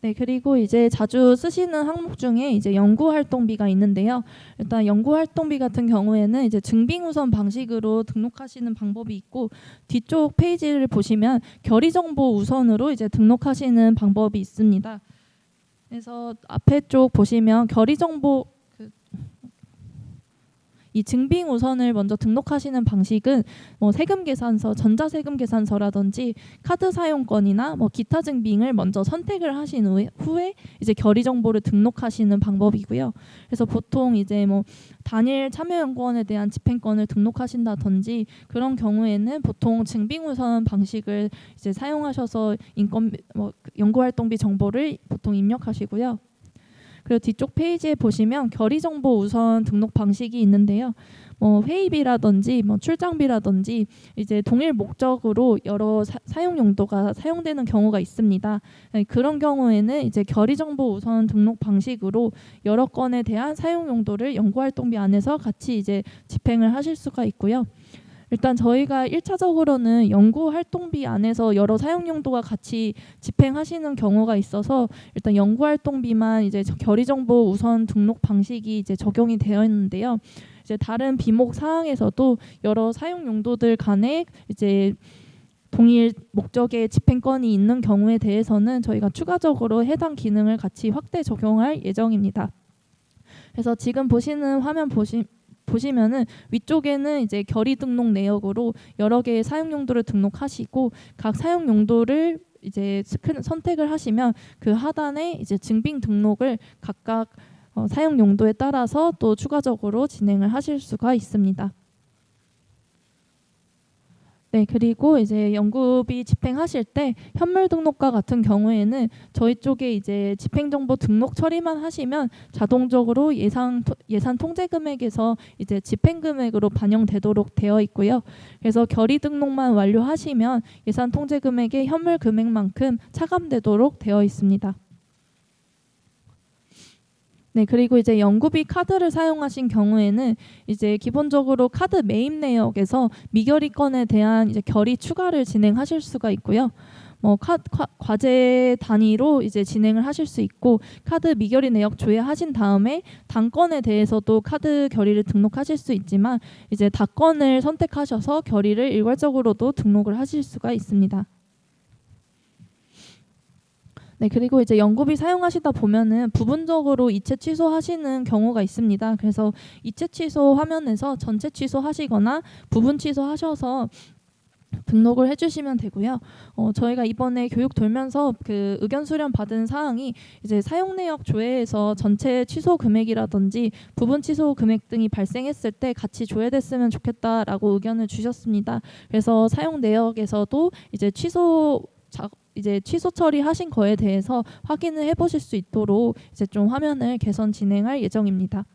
네, 그리고 이제 자주 쓰시는 항목 중에 이제 연구활동비가 있는데요. 일단 연구활동비 같은 경우에는 이제 증빙우선 방식으로 등록하시는 방법이 있고 뒤쪽 페이지를 보시면 결의정보 우선으로 이제 등록하시는 방법이 있습니다. 그래서 앞에 쪽 보시면 결의정보 이 증빙 우선을 먼저 등록하시는 방식은 뭐 세금 계산서, 전자세금 계산서라든지 카드 사용권이나 뭐 기타 증빙을 먼저 선택을 하신 후에 이제 결의 정보를 등록하시는 방법이고요. 그래서 보통 이제 뭐 단일 참여연구원에 대한 집행권을 등록하신다든지 그런 경우에는 보통 증빙 우선 방식을 이제 사용하셔서 연구활동비 정보를 보통 입력하시고요. 그리고 뒤쪽 페이지에 보시면 결의정보 우선 등록 방식이 있는데요. 뭐 회의비라든지 뭐 출장비라든지 이제 동일 목적으로 여러 사용 용도가 사용되는 경우가 있습니다. 그런 경우에는 이제 결의정보 우선 등록 방식으로 여러 건에 대한 사용 용도를 연구활동비 안에서 같이 이제 집행을 하실 수가 있고요. 일단 저희가 1차적으로는 연구 활동비 안에서 여러 사용 용도가 같이 집행하시는 경우가 있어서 일단 연구 활동비만 이제 결의 정보 우선 등록 방식이 이제 적용이 되어 있는데요. 이제 다른 비목 사항에서도 여러 사용 용도들 간에 이제 동일 목적의 집행권이 있는 경우에 대해서는 저희가 추가적으로 해당 기능을 같이 확대 적용할 예정입니다. 그래서 지금 보시는 화면 보시면은 위쪽에는 이제 결의 등록 내역으로 여러 개의 사용 용도를 등록하시고 각 사용 용도를 이제 선택을 하시면 그 하단에 이제 증빙 등록을 각각 사용 용도에 따라서 또 추가적으로 진행을 하실 수가 있습니다. 네, 그리고 이제 연구비 집행하실 때 현물 등록과 같은 경우에는 저희 쪽에 이제 집행정보 등록 처리만 하시면 자동적으로 예산 통제 금액에서 이제 집행 금액으로 반영되도록 되어 있고요. 그래서 결의 등록만 완료하시면 예산 통제 금액의 현물 금액만큼 차감되도록 되어 있습니다. 네, 그리고 이제 연구비 카드를 사용하신 경우에는 이제 기본적으로 카드 매입 내역에서 미결의 건에 대한 이제 결의 추가를 진행하실 수가 있고요. 과제 단위로 이제 진행을 하실 수 있고 카드 미결의 내역 조회하신 다음에 단건에 대해서도 카드 결의를 등록하실 수 있지만 이제 다건을 선택하셔서 결의를 일괄적으로도 등록을 하실 수가 있습니다. 네, 그리고 이제 연구비 사용하시다 보면은 부분적으로 이체 취소하시는 경우가 있습니다. 그래서 이체 취소 화면에서 전체 취소하시거나 부분 취소하셔서 등록을 해주시면 되고요. 저희가 이번에 교육 돌면서 그 의견 수렴 받은 사항이 이제 사용 내역 조회에서 전체 취소 금액이라든지 부분 취소 금액 등이 발생했을 때 같이 조회됐으면 좋겠다라고 의견을 주셨습니다. 그래서 사용 내역에서도 이제 취소 처리하신 거에 대해서 확인을 해보실 수 있도록 이제 좀 화면을 개선 진행할 예정입니다.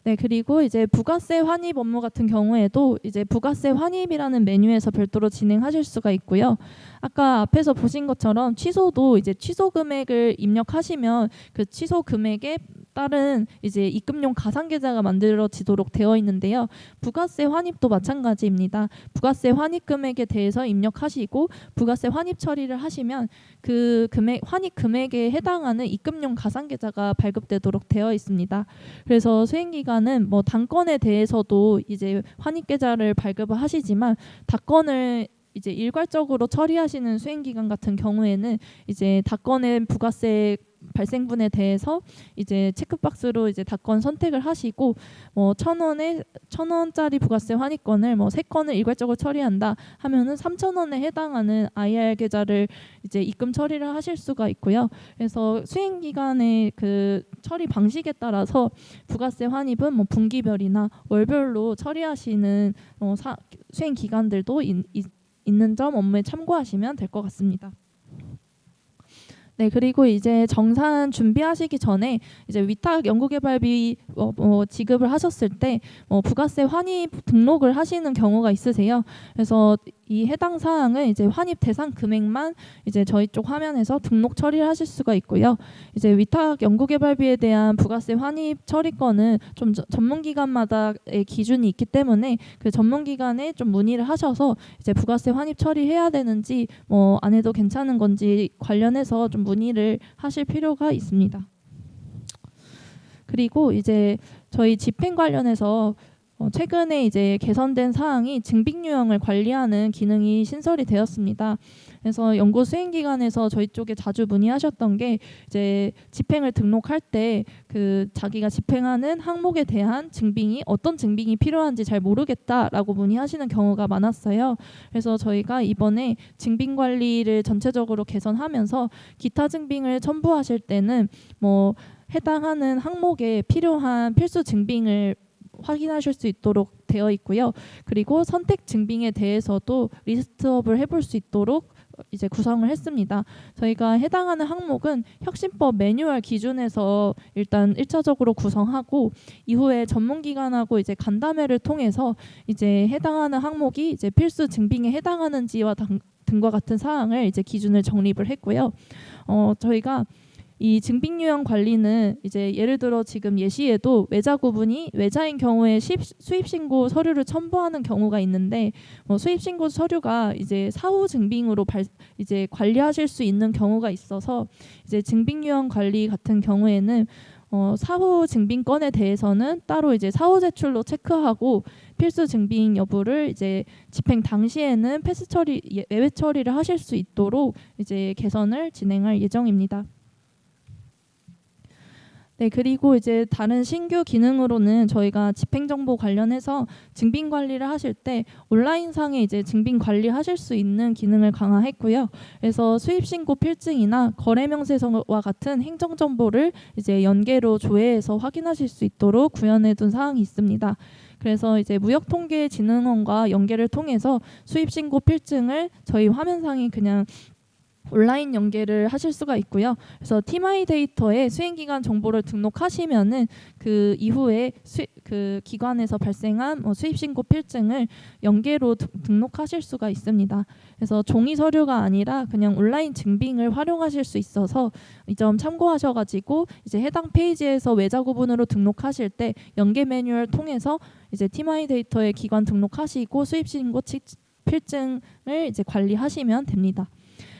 네, 그리고 이제 부가세 환입 업무 같은 경우에도 이제 부가세 환입이라는 메뉴에서 별도로 진행하실 수가 있고요. 아까 앞에서 보신 것처럼 취소도 이제 취소 금액을 입력하시면 그 취소 금액에 따른 이제 입금용 가상 계좌가 만들어지도록 되어 있는데요. 부가세 환입도 마찬가지입니다. 부가세 환입 금액에 대해서 입력하시고 부가세 환입 처리를 하시면 그 환입 금액에 해당하는 입금용 가상 계좌가 발급되도록 되어 있습니다. 그래서 수행기간은 단건에 대해서도 이제 환입 계좌를 발급을 하시지만 다건을 이제 일괄적으로 처리하시는 수행기간 같은 경우에는 이제 다건의 부가세 발생분에 대해서 이제 체크박스로 이제 다건 선택을 하시고 1,000원짜리 부가세 환입건을 3건을 일괄적으로 처리한다 하면은 3,000원에 해당하는 IR 계좌를 이제 입금 처리를 하실 수가 있고요. 그래서 수행 기간의 그 처리 방식에 따라서 부가세 환입은 분기별이나 월별로 처리하시는 수행 기간들도 있는 점 업무에 참고하시면 될 것 같습니다. 네, 그리고 이제 정산 준비하시기 전에 이제 위탁 연구개발비 지급을 하셨을 때 부가세 환입 등록을 하시는 경우가 있으세요. 그래서 이 해당 사항은 이제 환입 대상 금액만 이제 저희 쪽 화면에서 등록 처리를 하실 수가 있고요. 이제 위탁 연구개발비에 대한 부가세 환입 처리권은 좀 전문기관마다의 기준이 있기 때문에 그 전문기관에 좀 문의를 하셔서 이제 부가세 환입 처리해야 되는지 안 해도 괜찮은 건지 관련해서 좀 문의를 하실 필요가 있습니다. 그리고 이제 저희 집행 관련해서 최근에 이제 개선된 사항이 증빙 유형을 관리하는 기능이 신설이 되었습니다. 그래서 연구 수행 기관에서 저희 쪽에 자주 문의하셨던 게 이제 집행을 등록할 때 그 자기가 집행하는 항목에 대한 증빙이 어떤 증빙이 필요한지 잘 모르겠다라고 문의하시는 경우가 많았어요. 그래서 저희가 이번에 증빙 관리를 전체적으로 개선하면서 기타 증빙을 첨부하실 때는 해당하는 항목에 필요한 필수 증빙을 확인하실 수 있도록 되어 있고요. 그리고 선택 증빙에 대해서도 리스트업을 해볼 수 있도록 이제 구성을 했습니다. 저희가 해당하는 항목은 혁신법 매뉴얼 기준에서 일단 1차적으로 구성하고 이후에 전문기관하고 이제 간담회를 통해서 이제 해당하는 항목이 이제 필수 증빙에 해당하는지와 등과 같은 사항을 이제 기준을 정립을 했고요. 저희가 이 증빙유형 관리는 이제 예를 들어 지금 예시에도 외자 구분이 외자인 경우에 수입 신고 서류를 첨부하는 경우가 있는데 수입 신고 서류가 이제 사후 증빙으로 이제 관리하실 수 있는 경우가 있어서 이제 증빙유형 관리 같은 경우에는 사후 증빙건에 대해서는 따로 이제 사후 제출로 체크하고 필수 증빙 여부를 이제 집행 당시에는 패스 처리, 예외 처리를 하실 수 있도록 이제 개선을 진행할 예정입니다. 네, 그리고 이제 다른 신규 기능으로는 저희가 집행정보 관련해서 증빙 관리를 하실 때 온라인상에 이제 증빙 관리하실 수 있는 기능을 강화했고요. 그래서 수입신고 필증이나 거래명세서와 같은 행정정보를 이제 연계로 조회해서 확인하실 수 있도록 구현해둔 사항이 있습니다. 그래서 이제 무역통계진흥원과 연계를 통해서 수입신고 필증을 저희 화면상에 그냥 온라인 연계를 하실 수가 있고요. 그래서 티마이 데이터에 수행기간 정보를 등록하시면은 그 이후에 그 기관에서 발생한 수입신고 필증을 연계로 등록하실 수가 있습니다. 그래서 종이 서류가 아니라 그냥 온라인 증빙을 활용하실 수 있어서 이 점 참고하셔가지고 이제 해당 페이지에서 외자 구분으로 등록하실 때 연계 매뉴얼 통해서 이제 티마이 데이터에 기관 등록하시고 수입신고 필증을 이제 관리하시면 됩니다.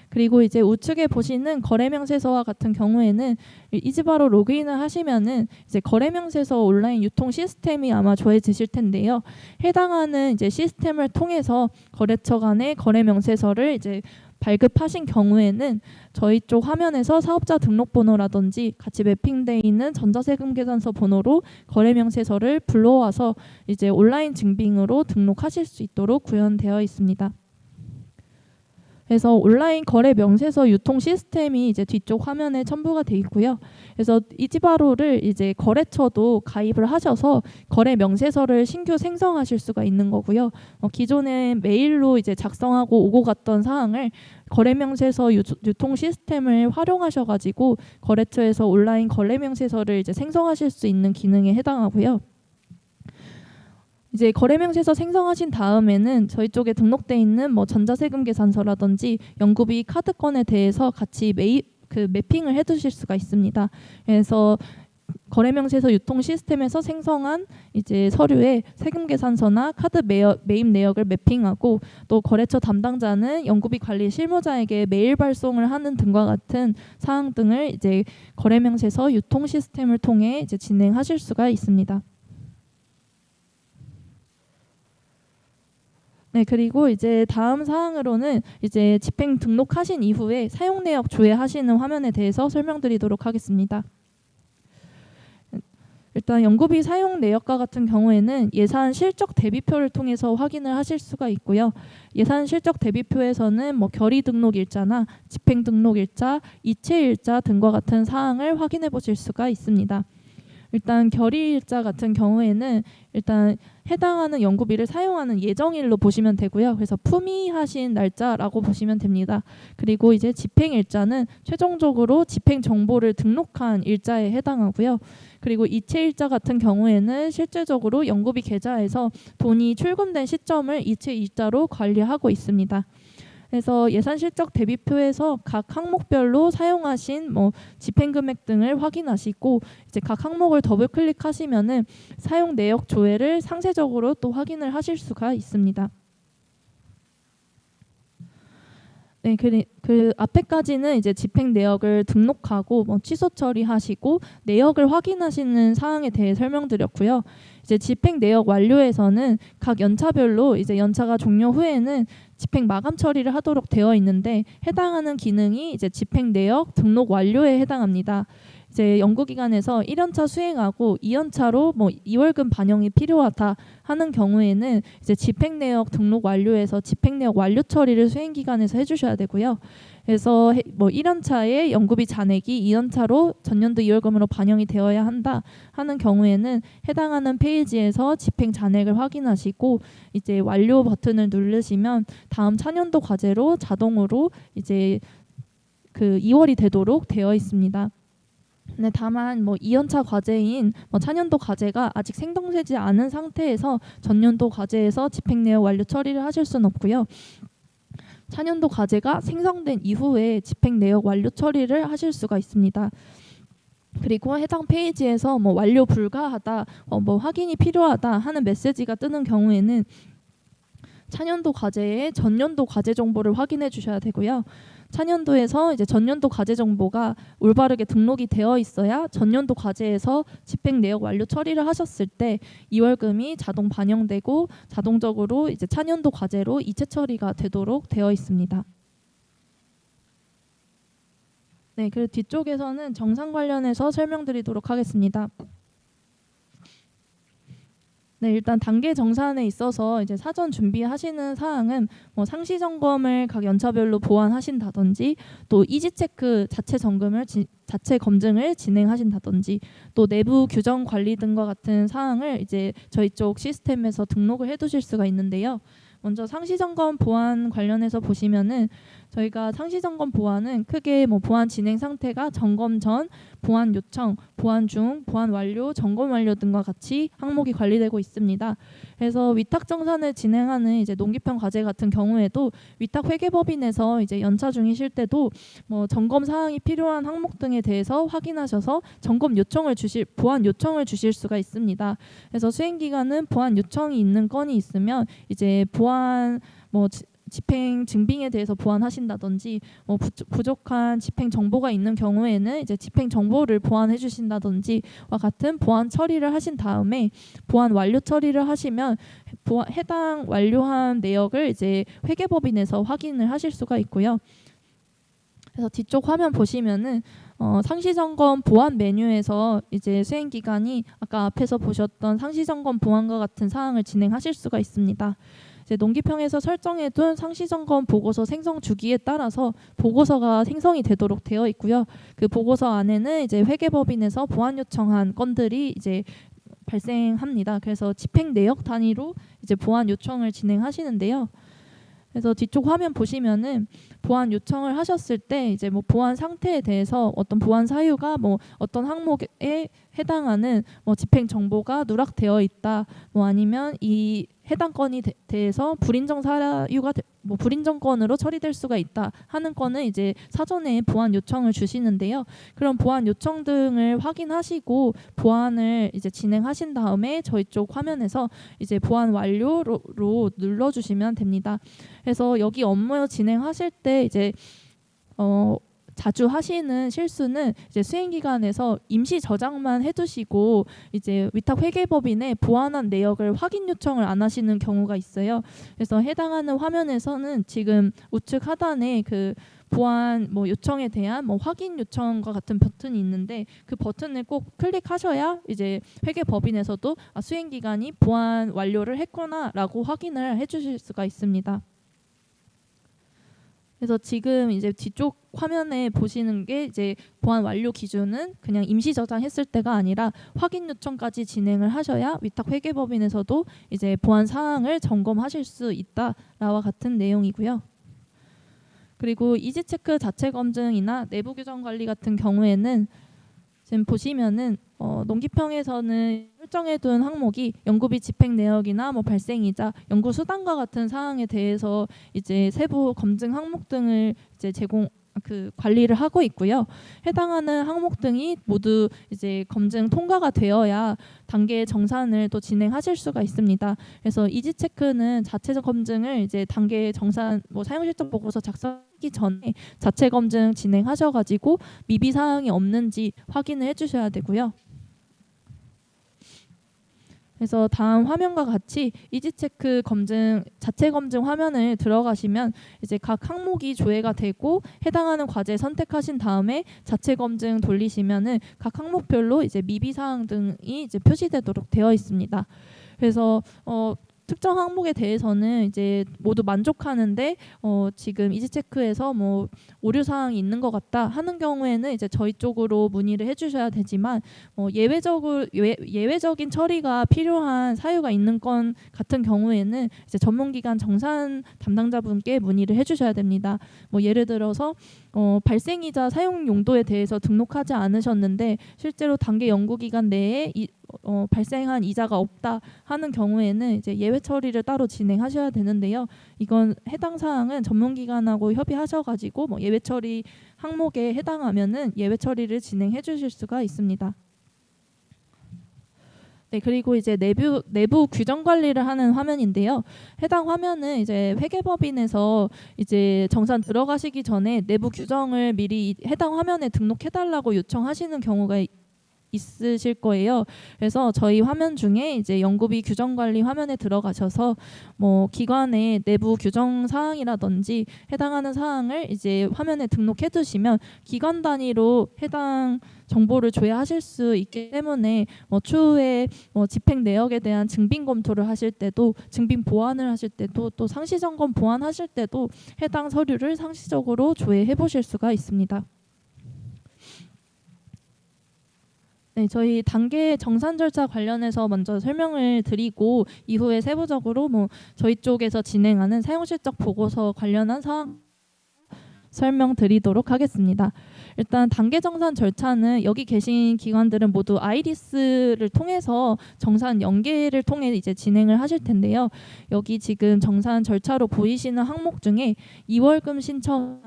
그리고 이제 우측에 보시는 거래명세서와 같은 경우에는 이지바로 로그인을 하시면은 이제 거래명세서 온라인 유통 시스템이 아마 조회되실 텐데요. 해당하는 이제 시스템을 통해서 거래처 간의 거래명세서를 이제 발급하신 경우에는 저희 쪽 화면에서 사업자 등록번호라든지 같이 매핑되어 있는 전자세금 계산서 번호로 거래명세서를 불러와서 이제 온라인 증빙으로 등록하실 수 있도록 구현되어 있습니다. 그래서 온라인 거래 명세서 유통 시스템이 이제 뒤쪽 화면에 첨부가 되어 있고요. 그래서 이지바로를 이제 거래처도 가입을 하셔서 거래 명세서를 신규 생성하실 수가 있는 거고요. 기존에 메일로 이제 작성하고 오고 갔던 사항을 거래 명세서 유통 시스템을 활용하셔가지고 거래처에서 온라인 거래 명세서를 이제 생성하실 수 있는 기능에 해당하고요. 이제 거래명세서 생성하신 다음에는 저희 쪽에 등록돼 있는 전자세금 계산서라든지 연구비 카드건에 대해서 같이 매핑을 해두실 수가 있습니다. 그래서 거래명세서 유통 시스템에서 생성한 이제 서류에 세금 계산서나 카드 매입 내역을 매핑하고 또 거래처 담당자는 연구비 관리 실무자에게 메일 발송을 하는 등과 같은 사항 등을 이제 거래명세서 유통 시스템을 통해 이제 진행하실 수가 있습니다. 네, 그리고 이제 다음 사항으로는 이제 집행 등록하신 이후에 사용 내역 조회하시는 화면에 대해서 설명드리도록 하겠습니다. 일단 연구비 사용 내역과 같은 경우에는 예산 실적 대비표를 통해서 확인을 하실 수가 있고요. 예산 실적 대비표에서는 결의 등록 일자나 집행 등록 일자, 이체 일자 등과 같은 사항을 확인해 보실 수가 있습니다. 일단 결의일자 같은 경우에는 일단 해당하는 연구비를 사용하는 예정일로 보시면 되고요. 그래서 품위하신 날짜라고 보시면 됩니다. 그리고 이제 집행일자는 최종적으로 집행 정보를 등록한 일자에 해당하고요. 그리고 이체일자 같은 경우에는 실제적으로 연구비 계좌에서 돈이 출금된 시점을 이체일자로 관리하고 있습니다. 그래서 예산 실적 대비표에서 각 항목별로 사용하신 집행 금액 등을 확인하시고 이제 각 항목을 더블 클릭하시면은 사용 내역 조회를 상세적으로 또 확인을 하실 수가 있습니다. 네, 그 앞에까지는 이제 집행 내역을 등록하고 취소 처리하시고 내역을 확인하시는 사항에 대해 설명드렸고요. 이제 집행 내역 완료에서는 각 연차별로 이제 연차가 종료 후에는 집행 마감 처리를 하도록 되어 있는데 해당하는 기능이 이제 집행 내역 등록 완료에 해당합니다. 이제 연구기관에서 1연차 수행하고 2연차로 2월금 반영이 필요하다 하는 경우에는 이제 집행 내역 등록 완료에서 집행 내역 완료 처리를 수행기관에서 해주셔야 되고요. 그래서 1연차에 연구비 잔액이 2연차로 전년도 2월금으로 반영이 되어야 한다 하는 경우에는 해당하는 페이지에서 집행 잔액을 확인하시고 이제 완료 버튼을 누르시면 다음 차년도 과제로 자동으로 이제 그 2월이 되도록 되어 있습니다. 네, 다만 2연차 과제인 차년도 과제가 아직 생성되지 않은 상태에서 전년도 과제에서 집행 내역 완료 처리를 하실 수는 없고요. 차년도 과제가 생성된 이후에 집행 내역 완료 처리를 하실 수가 있습니다. 그리고 해당 페이지에서 뭐 완료 불가하다, 뭐 확인이 필요하다 하는 메시지가 뜨는 경우에는 차년도 과제의 전년도 과제 정보를 확인해 주셔야 되고요. 차년도에서 이제 전년도 과제 정보가 올바르게 등록이 되어 있어야 전년도 과제에서 집행 내역 완료 처리를 하셨을 때 2월금이 자동 반영되고 자동적으로 이제 차년도 과제로 이체 처리가 되도록 되어 있습니다. 네, 그리고 뒤쪽에서는 정산 관련해서 설명드리도록 하겠습니다. 네, 일단 단계 정산에 있어서 이제 사전 준비하시는 사항은 뭐 상시 점검을 각 연차별로 보완하신다든지 또 이지 체크 자체 검증을 진행하신다든지 또 내부 규정 관리 등과 같은 사항을 이제 저희 쪽 시스템에서 등록을 해두실 수가 있는데요. 먼저 상시 점검 보완 관련해서 보시면은 저희가 상시 점검 보완은 크게 뭐 보완 진행 상태가 점검 전, 보완 요청, 보완 중, 보완 완료, 점검 완료 등과 같이 항목이 관리되고 있습니다. 그래서 위탁 정산을 진행하는 이제 농기평 과제 같은 경우에도 위탁 회계법인에서 이제 연차 중이실 때도 뭐 점검 사항이 필요한 항목 등에 대해서 확인하셔서 점검 요청을 보완 요청을 주실 수가 있습니다. 그래서 수행 기간은 보완 요청이 있는 건이 있으면 이제 보완 뭐 집행 증빙에 대해서 보완하신다든지 뭐 부족한 집행 정보가 있는 경우에는 이제 집행 정보를 보완해 주신다든지와 같은 보완 처리를 하신 다음에 보완 완료 처리를 하시면 해당 완료한 내역을 이제 회계법인에서 확인을 하실 수가 있고요. 그래서 뒤쪽 화면 보시면은 상시 점검 보완 메뉴에서 이제 수행 기간이 아까 앞에서 보셨던 상시 점검 보완과 같은 사항을 진행하실 수가 있습니다. 이제 농기평에서 설정해둔 상시 점검 보고서 생성 주기에 따라서 보고서가 생성이 되도록 되어 있고요. 그 보고서 안에는 이제 회계법인에서 보완 요청한 건들이 이제 발생합니다. 그래서 집행 내역 단위로 이제 보완 요청을 진행하시는데요. 그래서 뒤쪽 화면 보시면은 보완 요청을 하셨을 때 이제 뭐 보완 상태에 대해서 어떤 보완 사유가 뭐 어떤 항목에 해당하는 뭐 집행 정보가 누락되어 있다, 뭐 아니면 이 해당 건이 대해서 불인정 사유가 뭐 불인정 건으로 처리될 수가 있다 하는 건은 이제 사전에 보완 요청을 주시는데요. 그런 보완 요청 등을 확인하시고 보완을 이제 진행하신 다음에 저희 쪽 화면에서 이제 보완 완료로 눌러주시면 됩니다. 그래서 여기 업무 진행하실 때 이제 자주 하시는 실수는 이제 수행기간에서 임시 저장만 해두시고 이제 위탁 회계법인에 보완한 내역을 확인 요청을 안 하시는 경우가 있어요. 그래서 해당하는 화면에서는 지금 우측 하단에 그 보완 뭐 요청에 대한 뭐 확인 요청과 같은 버튼이 있는데 그 버튼을 꼭 클릭하셔야 이제 회계법인에서도 수행기간이 보완 완료를 했구나라고 확인을 해주실 수가 있습니다. 그래서 지금 이제 뒤쪽 화면에 보시는 게 이제 보완 완료 기준은 그냥 임시 저장했을 때가 아니라 확인 요청까지 진행을 하셔야 위탁 회계법인에서도 이제 보완 사항을 점검하실 수 있다라와 같은 내용이고요. 그리고 이지 체크 자체 검증이나 내부 규정 관리 같은 경우에는 지금 보시면은 농기평에서는 설정해둔 항목이 연구비 집행 내역이나 뭐 발생이자 연구 수단과 같은 사항에 대해서 이제 세부 검증 항목 등을 이제 관리를 하고 있고요. 해당하는 항목 등이 모두 이제 검증 통과가 되어야 단계 정산을 또 진행하실 수가 있습니다. 그래서 이지 체크는 자체 검증을 이제 단계 정산 뭐 사용 실적 보고서 작성하기 전에 자체 검증 진행하셔가지고 미비 사항이 없는지 확인을 해주셔야 되고요. 그래서 다음 화면과 같이 이지체크 검증 자체 검증 화면을 들어가시면 이제 각 항목이 조회가 되고 해당하는 과제 선택하신 다음에 자체 검증 돌리시면은 각 항목별로 이제 미비 사항 등이 이제 표시되도록 되어 있습니다. 그래서 특정 항목에 대해서는 이제 모두 만족하는데 지금 이지체크에서 뭐 오류 사항이 있는 것 같다 하는 경우에는 이제 저희 쪽으로 문의를 해주셔야 되지만 예외적인 처리가 필요한 사유가 있는 건 같은 경우에는 이제 전문기관 정산 담당자분께 문의를 해주셔야 됩니다. 뭐 예를 들어서 발생이자 사용 용도에 대해서 등록하지 않으셨는데 실제로 단계 연구기간 내에 발생한 이자가 없다 하는 경우에는 이제 예외 처리를 따로 진행하셔야 되는데요. 이건 해당 사항은 전문기관하고 협의하셔가지고 뭐 예외 처리 항목에 해당하면은 예외 처리를 진행해 주실 수가 있습니다. 네, 그리고 이제 내부 규정 관리를 하는 화면인데요. 해당 화면은 이제 회계법인에서 이제 정산 들어가시기 전에 내부 규정을 미리 해당 화면에 등록해달라고 요청하시는 경우가 있으실 거예요. 그래서 저희 화면 중에 이제 연구비 규정 관리 화면에 들어가셔서 뭐 기관의 내부 규정 사항이라든지 해당하는 사항을 이제 화면에 등록해 두시면 기관 단위로 해당 정보를 조회하실 수 있기 때문에 뭐 추후에 뭐 집행 내역에 대한 증빙 검토를 하실 때도 증빙 보완을 하실 때도 또 상시 점검 보완하실 때도 해당 서류를 상시적으로 조회해 보실 수가 있습니다. 네, 저희 단계 정산 절차 관련해서 먼저 설명을 드리고 이후에 세부적으로 뭐 저희 쪽에서 진행하는 사용실적 보고서 관련한 사항 설명드리도록 하겠습니다. 일단 단계 정산 절차는 여기 계신 기관들은 모두 아이리스를 통해서 정산 연계를 통해 이제 진행을 하실 텐데요. 여기 지금 정산 절차로 보이시는 항목 중에 2월금 신청,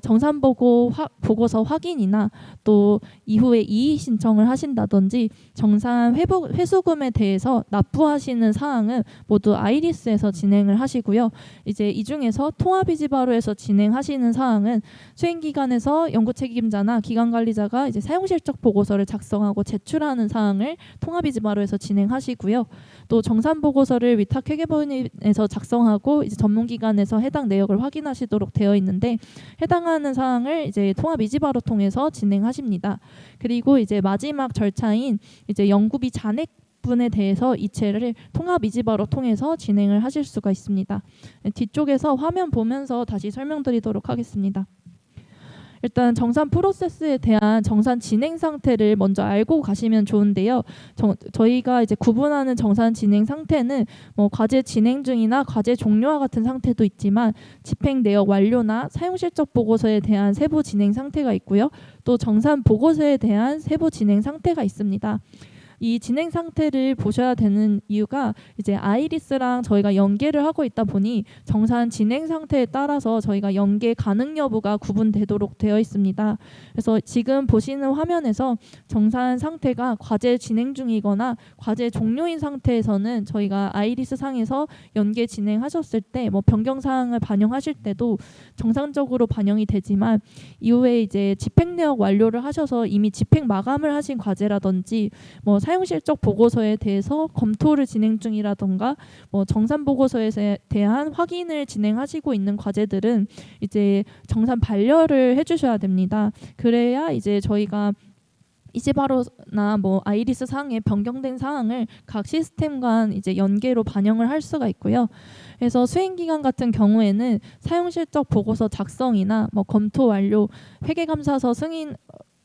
정산 보고서 확인이나 또 이후에 이의 신청을 하신다든지 정산 회수금에 대해서 납부하시는 사항은 모두 아이리스에서 진행을 하시고요. 이제 이 중에서 통합이지바로에서 진행하시는 사항은 수행기관에서 연구 책임자나 기관 관리자가 이제 사용실적 보고서를 작성하고 제출하는 사항을 통합이지바로에서 진행하시고요. 또 정산 보고서를 위탁 회계법인에서 작성하고 이제 전문기관에서 해당 내역을 확인하시도록 되어 있는데 해당하는 사항을 이제 통합이지바로 통해서 진행하십니다. 그리고 이제 마지막 절차인 이제 연구비 잔액 분에 대해서 이체를 통합이지바로 통해서 진행을 하실 수가 있습니다. 뒤쪽에서 화면 보면서 다시 설명드리도록 하겠습니다. 일단 정산 프로세스에 대한 정산 진행 상태를 먼저 알고 가시면 좋은데요. 저희가 이제 구분하는 정산 진행 상태는 뭐 과제 진행 중이나 과제 종료와 같은 상태도 있지만 집행 내역 완료나 사용 실적 보고서에 대한 세부 진행 상태가 있고요. 또 정산 보고서에 대한 세부 진행 상태가 있습니다. 이 진행 상태를 보셔야 되는 이유가 이제 아이리스랑 저희가 연계를 하고 있다 보니 정산 진행 상태에 따라서 저희가 연계 가능 여부가 구분되도록 되어 있습니다. 그래서 지금 보시는 화면에서 정산 상태가 과제 진행 중이거나 과제 종료인 상태에서는 저희가 아이리스 상에서 연계 진행하셨을 때 뭐 변경 사항을 반영하실 때도 정상적으로 반영이 되지만 이후에 이제 집행 내역 완료를 하셔서 이미 집행 마감을 하신 과제라든지 뭐 사용실적 보고서에 대해서 검토를 진행 중이라던가 뭐 정산 보고서에 대한 확인을 진행하시고 있는 과제들은 이제 정산 반려를 해주셔야 됩니다. 그래야 이제 저희가 이지바로나 뭐 아이리스 상에 변경된 사항을 각 시스템 간 이제 연계로 반영을 할 수가 있고요. 그래서 수행기간 같은 경우에는 사용실적 보고서 작성이나 뭐 검토 완료, 회계감사서 승인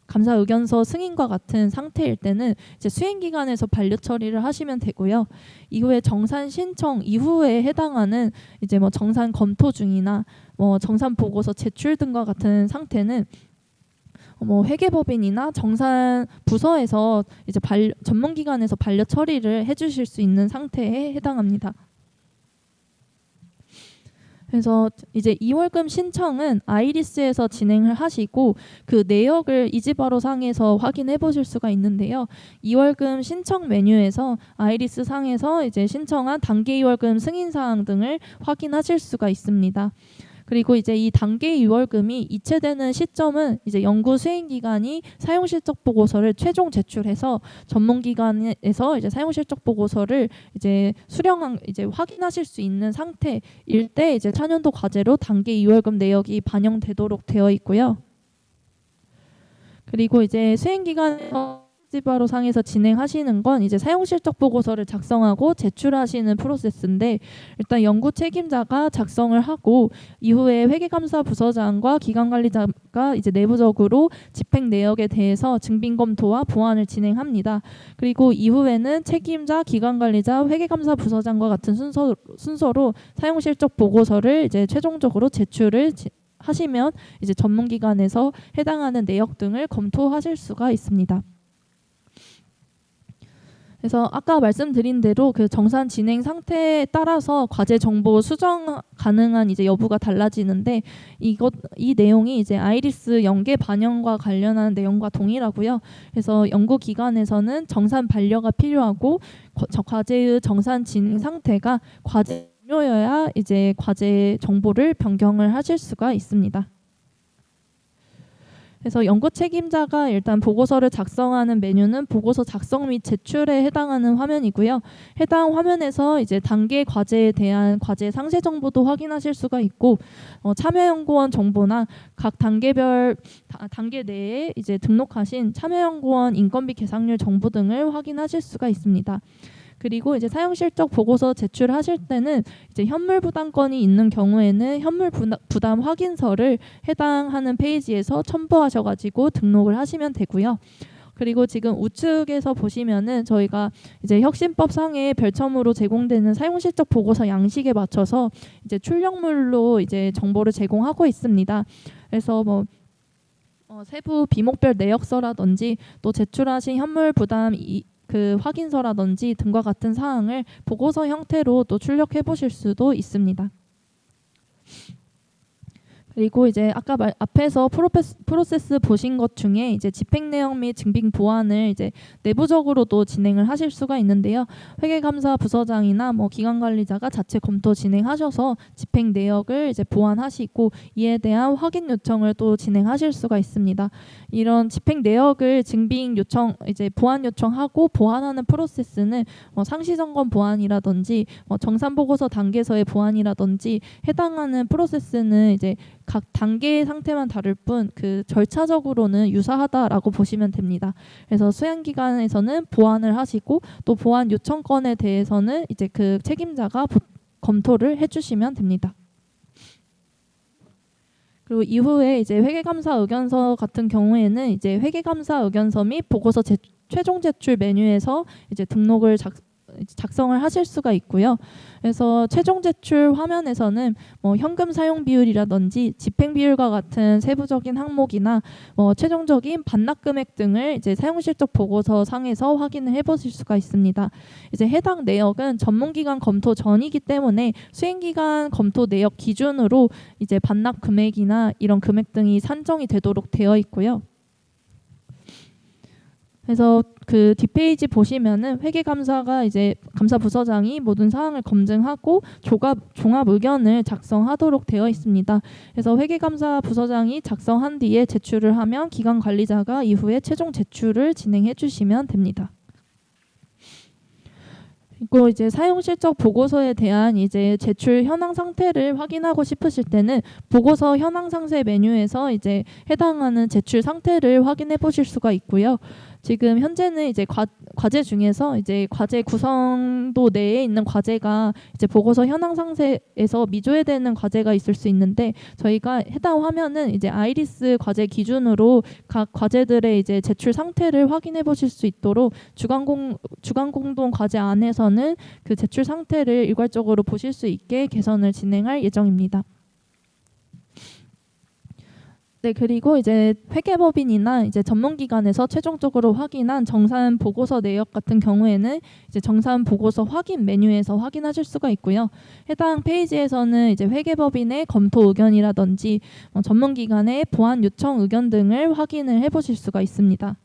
감사 의견서 승인과 같은 상태일 때는 이제 수행기관에서 반려 처리를 하시면 되고요. 이후에 정산 신청 이후에 해당하는 이제 뭐 정산 검토 중이나 뭐 정산 보고서 제출 등과 같은 상태는 뭐 회계법인이나 정산 부서에서 이제 전문기관에서 반려 처리를 해주실 수 있는 상태에 해당합니다. 그래서 이제 2월금 신청은 아이리스에서 진행을 하시고 그 내역을 이지바로 상에서 확인해 보실 수가 있는데요. 2월금 신청 메뉴에서 아이리스 상에서 이제 신청한 단계 2월금 승인 사항 등을 확인하실 수가 있습니다. 그리고 이제 이 단계 2월금이 이체되는 시점은 이제 연구 수행 기관이 사용 실적 보고서를 최종 제출해서 전문 기관에서 이제 사용 실적 보고서를 이제 수령한 이제 확인하실 수 있는 상태일 때 이제 차년도 과제로 단계 2월금 내역이 반영되도록 되어 있고요. 그리고 이제 수행 기관에서 이지바로 상에서 진행하시는 건 이제 사용 실적 보고서를 작성하고 제출하시는 프로세스인데 일단 연구 책임자가 작성을 하고 이후에 회계감사 부서장과 기관 관리자가 이제 내부적으로 집행 내역에 대해서 증빙 검토와 보완을 진행합니다. 그리고 이후에는 책임자, 기관 관리자, 회계감사 부서장과 같은 순서로 사용 실적 보고서를 이제 최종적으로 제출을 하시면 이제 전문기관에서 해당하는 내역 등을 검토하실 수가 있습니다. 그래서 아까 말씀드린 대로 그 정산 진행 상태에 따라서 과제 정보 수정 가능한 이제 여부가 달라지는데 이 내용이 이제 아이리스 연계 반영과 관련한 내용과 동일하고요. 그래서 연구 기관에서는 정산 반려가 필요하고 과제의 정산 진행 상태가 과제료여야 이제 과제 정보를 변경을 하실 수가 있습니다. 그래서 연구 책임자가 일단 보고서를 작성하는 메뉴는 보고서 작성 및 제출에 해당하는 화면이고요. 해당 화면에서 이제 단계 과제에 대한 과제 상세 정보도 확인하실 수가 있고 참여연구원 정보나 각 단계별 단계 내에 이제 등록하신 참여연구원 인건비 계상률 정보 등을 확인하실 수가 있습니다. 그리고 이제 사용 실적 보고서 제출하실 때는 이제 현물 부담건이 있는 경우에는 현물 부담 확인서를 해당하는 페이지에서 첨부하셔가지고 등록을 하시면 되고요. 그리고 지금 우측에서 보시면은 저희가 이제 혁신법 상의 별첨으로 제공되는 사용 실적 보고서 양식에 맞춰서 이제 출력물로 이제 정보를 제공하고 있습니다. 그래서 세부 비목별 내역서라든지 또 제출하신 현물 부담 그 확인서라든지 등과 같은 사항을 보고서 형태로 또 출력해 보실 수도 있습니다. 그리고 이제 아까 앞에서 프로세스 보신 것 중에 이제 집행 내용 및 증빙 보완을 이제 내부적으로도 진행을 하실 수가 있는데요. 회계감사 부서장이나 기관 관리자가 자체 검토 진행하셔서 집행 내역을 이제 보완하시고 이에 대한 확인 요청을 또 진행하실 수가 있습니다. 이런 집행 내역을 증빙 요청 이제 보완 요청하고 보완하는 프로세스는 상시 점검 보완이라든지 정산 보고서 단계서의 보완이라든지 해당하는 프로세스는 이제 각 단계의 상태만 다를 뿐 그 절차적으로는 유사하다라고 보시면 됩니다. 그래서 수행기관에서는 보완을 하시고 또 보완 요청 건에 대해서는 이제 그 책임자가 검토를 해주시면 됩니다. 그리고 이후에 이제 회계감사 의견서 같은 경우에는 이제 회계감사 의견서 및 보고서 최종 제출 메뉴에서 이제 등록을 작성을 하실 수가 있고요. 그래서 최종 제출 화면에서는 현금 사용 비율이라든지 집행 비율과 같은 세부적인 항목이나 최종적인 반납 금액 등을 이제 사용 실적 보고서 상에서 확인을 해보실 수가 있습니다. 이제 해당 내역은 전문기관 검토 전이기 때문에 수행기관 검토 내역 기준으로 이제 반납 금액이나 이런 금액 등이 산정이 되도록 되어 있고요. 그래서 그 뒷페이지 보시면은 회계감사가 이제 감사부서장이 모든 사항을 검증하고 종합 의견을 작성하도록 되어 있습니다. 그래서 회계감사부서장이 작성한 뒤에 제출을 하면 기관 관리자가 이후에 최종 제출을 진행해 주시면 됩니다. 그리고 이제 사용 실적 보고서에 대한 이제 제출 현황 상태를 확인하고 싶으실 때는 보고서 현황 상세 메뉴에서 이제 해당하는 제출 상태를 확인해 보실 수가 있고요. 지금 현재는 이제 과제 중에서 이제 과제 구성도 내에 있는 과제가 이제 보고서 현황 상세에서 미조회되는 과제가 있을 수 있는데 저희가 해당 화면은 이제 아이리스 과제 기준으로 각 과제들의 이제 제출 상태를 확인해 보실 수 있도록 주간 공동 과제 안에서는 그 제출 상태를 일괄적으로 보실 수 있게 개선을 진행할 예정입니다. 네, 그리고 이제 회계법인이나 이제 전문기관에서 최종적으로 확인한 정산 보고서 내역 같은 경우에는 이제 정산 보고서 확인 메뉴에서 확인하실 수가 있고요. 해당 페이지에서는 이제 회계법인의 검토 의견이라든지 전문기관의 보완 요청 의견 등을 확인을 해보실 수가 있습니다.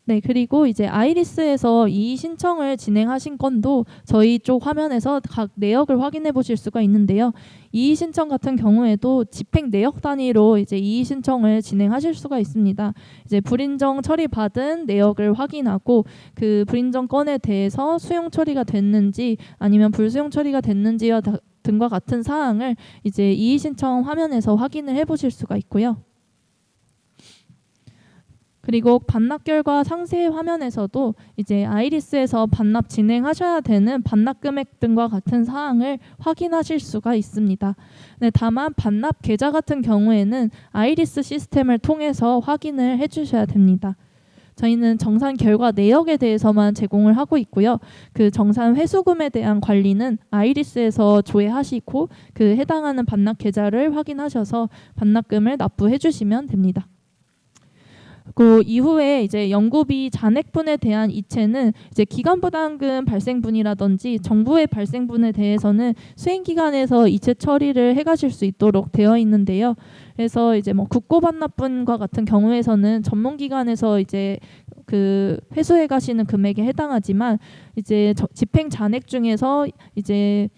네, 그리고 이제 아이리스에서 이의 신청을 진행하신 건도 저희 쪽 화면에서 각 내역을 확인해 보실 수가 있는데요. 이의 신청 같은 경우에도 집행 내역 단위로 이제 이의 신청을 진행하실 수가 있습니다. 이제 불인정 처리받은 내역을 확인하고 그 불인정 건에 대해서 수용 처리가 됐는지 아니면 불수용 처리가 됐는지와 등과 같은 사항을 이제 이의 신청 화면에서 확인을 해 보실 수가 있고요. 그리고 반납 결과 상세 화면에서도 이제 아이리스에서 반납 진행하셔야 되는 반납 금액 등과 같은 사항을 확인하실 수가 있습니다. 네, 다만 반납 계좌 같은 경우에는 아이리스 시스템을 통해서 확인을 해주셔야 됩니다. 저희는 정산 결과 내역에 대해서만 제공을 하고 있고요. 그 정산 회수금에 대한 관리는 아이리스에서 조회하시고 그 해당하는 반납 계좌를 확인하셔서 반납금을 납부해 주시면 됩니다. 그 이후에 이제 연구비 잔액분에 대한 이체는 이제 기관부담금 발생분이라든지 정부의 발생분에 대해서는 수행기관에서 이체 처리를 해가실 수 있도록 되어 있는데요. 그래서 이제 뭐 국고반납분과 같은 경우에서는 전문기관에서 이제 그 회수해 가시는 금액에 해당하지만 이제 집행 잔액 중에서 이제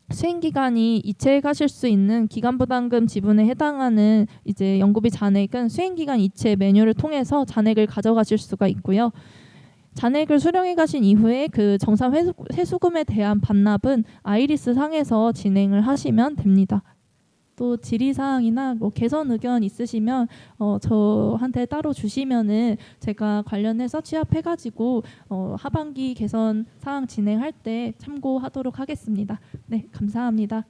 수행기관이 이체해 가실 수 있는 기관부담금 지분에 해당하는 이제 연구비 잔액은 수행기관 이체 매뉴를 통해서 잔액을 가져가실 수가 있고요. 잔액을 수령해 가신 이후에 그 정산 회수금에 대한 반납은 아이리스 상에서 진행을 하시면 됩니다. 또 질의사항이나 뭐 개선 의견 있으시면 저한테 따로 주시면은 제가 관련해서 취합해가지고 하반기 개선 사항 진행할 때 참고하도록 하겠습니다. 네, 감사합니다.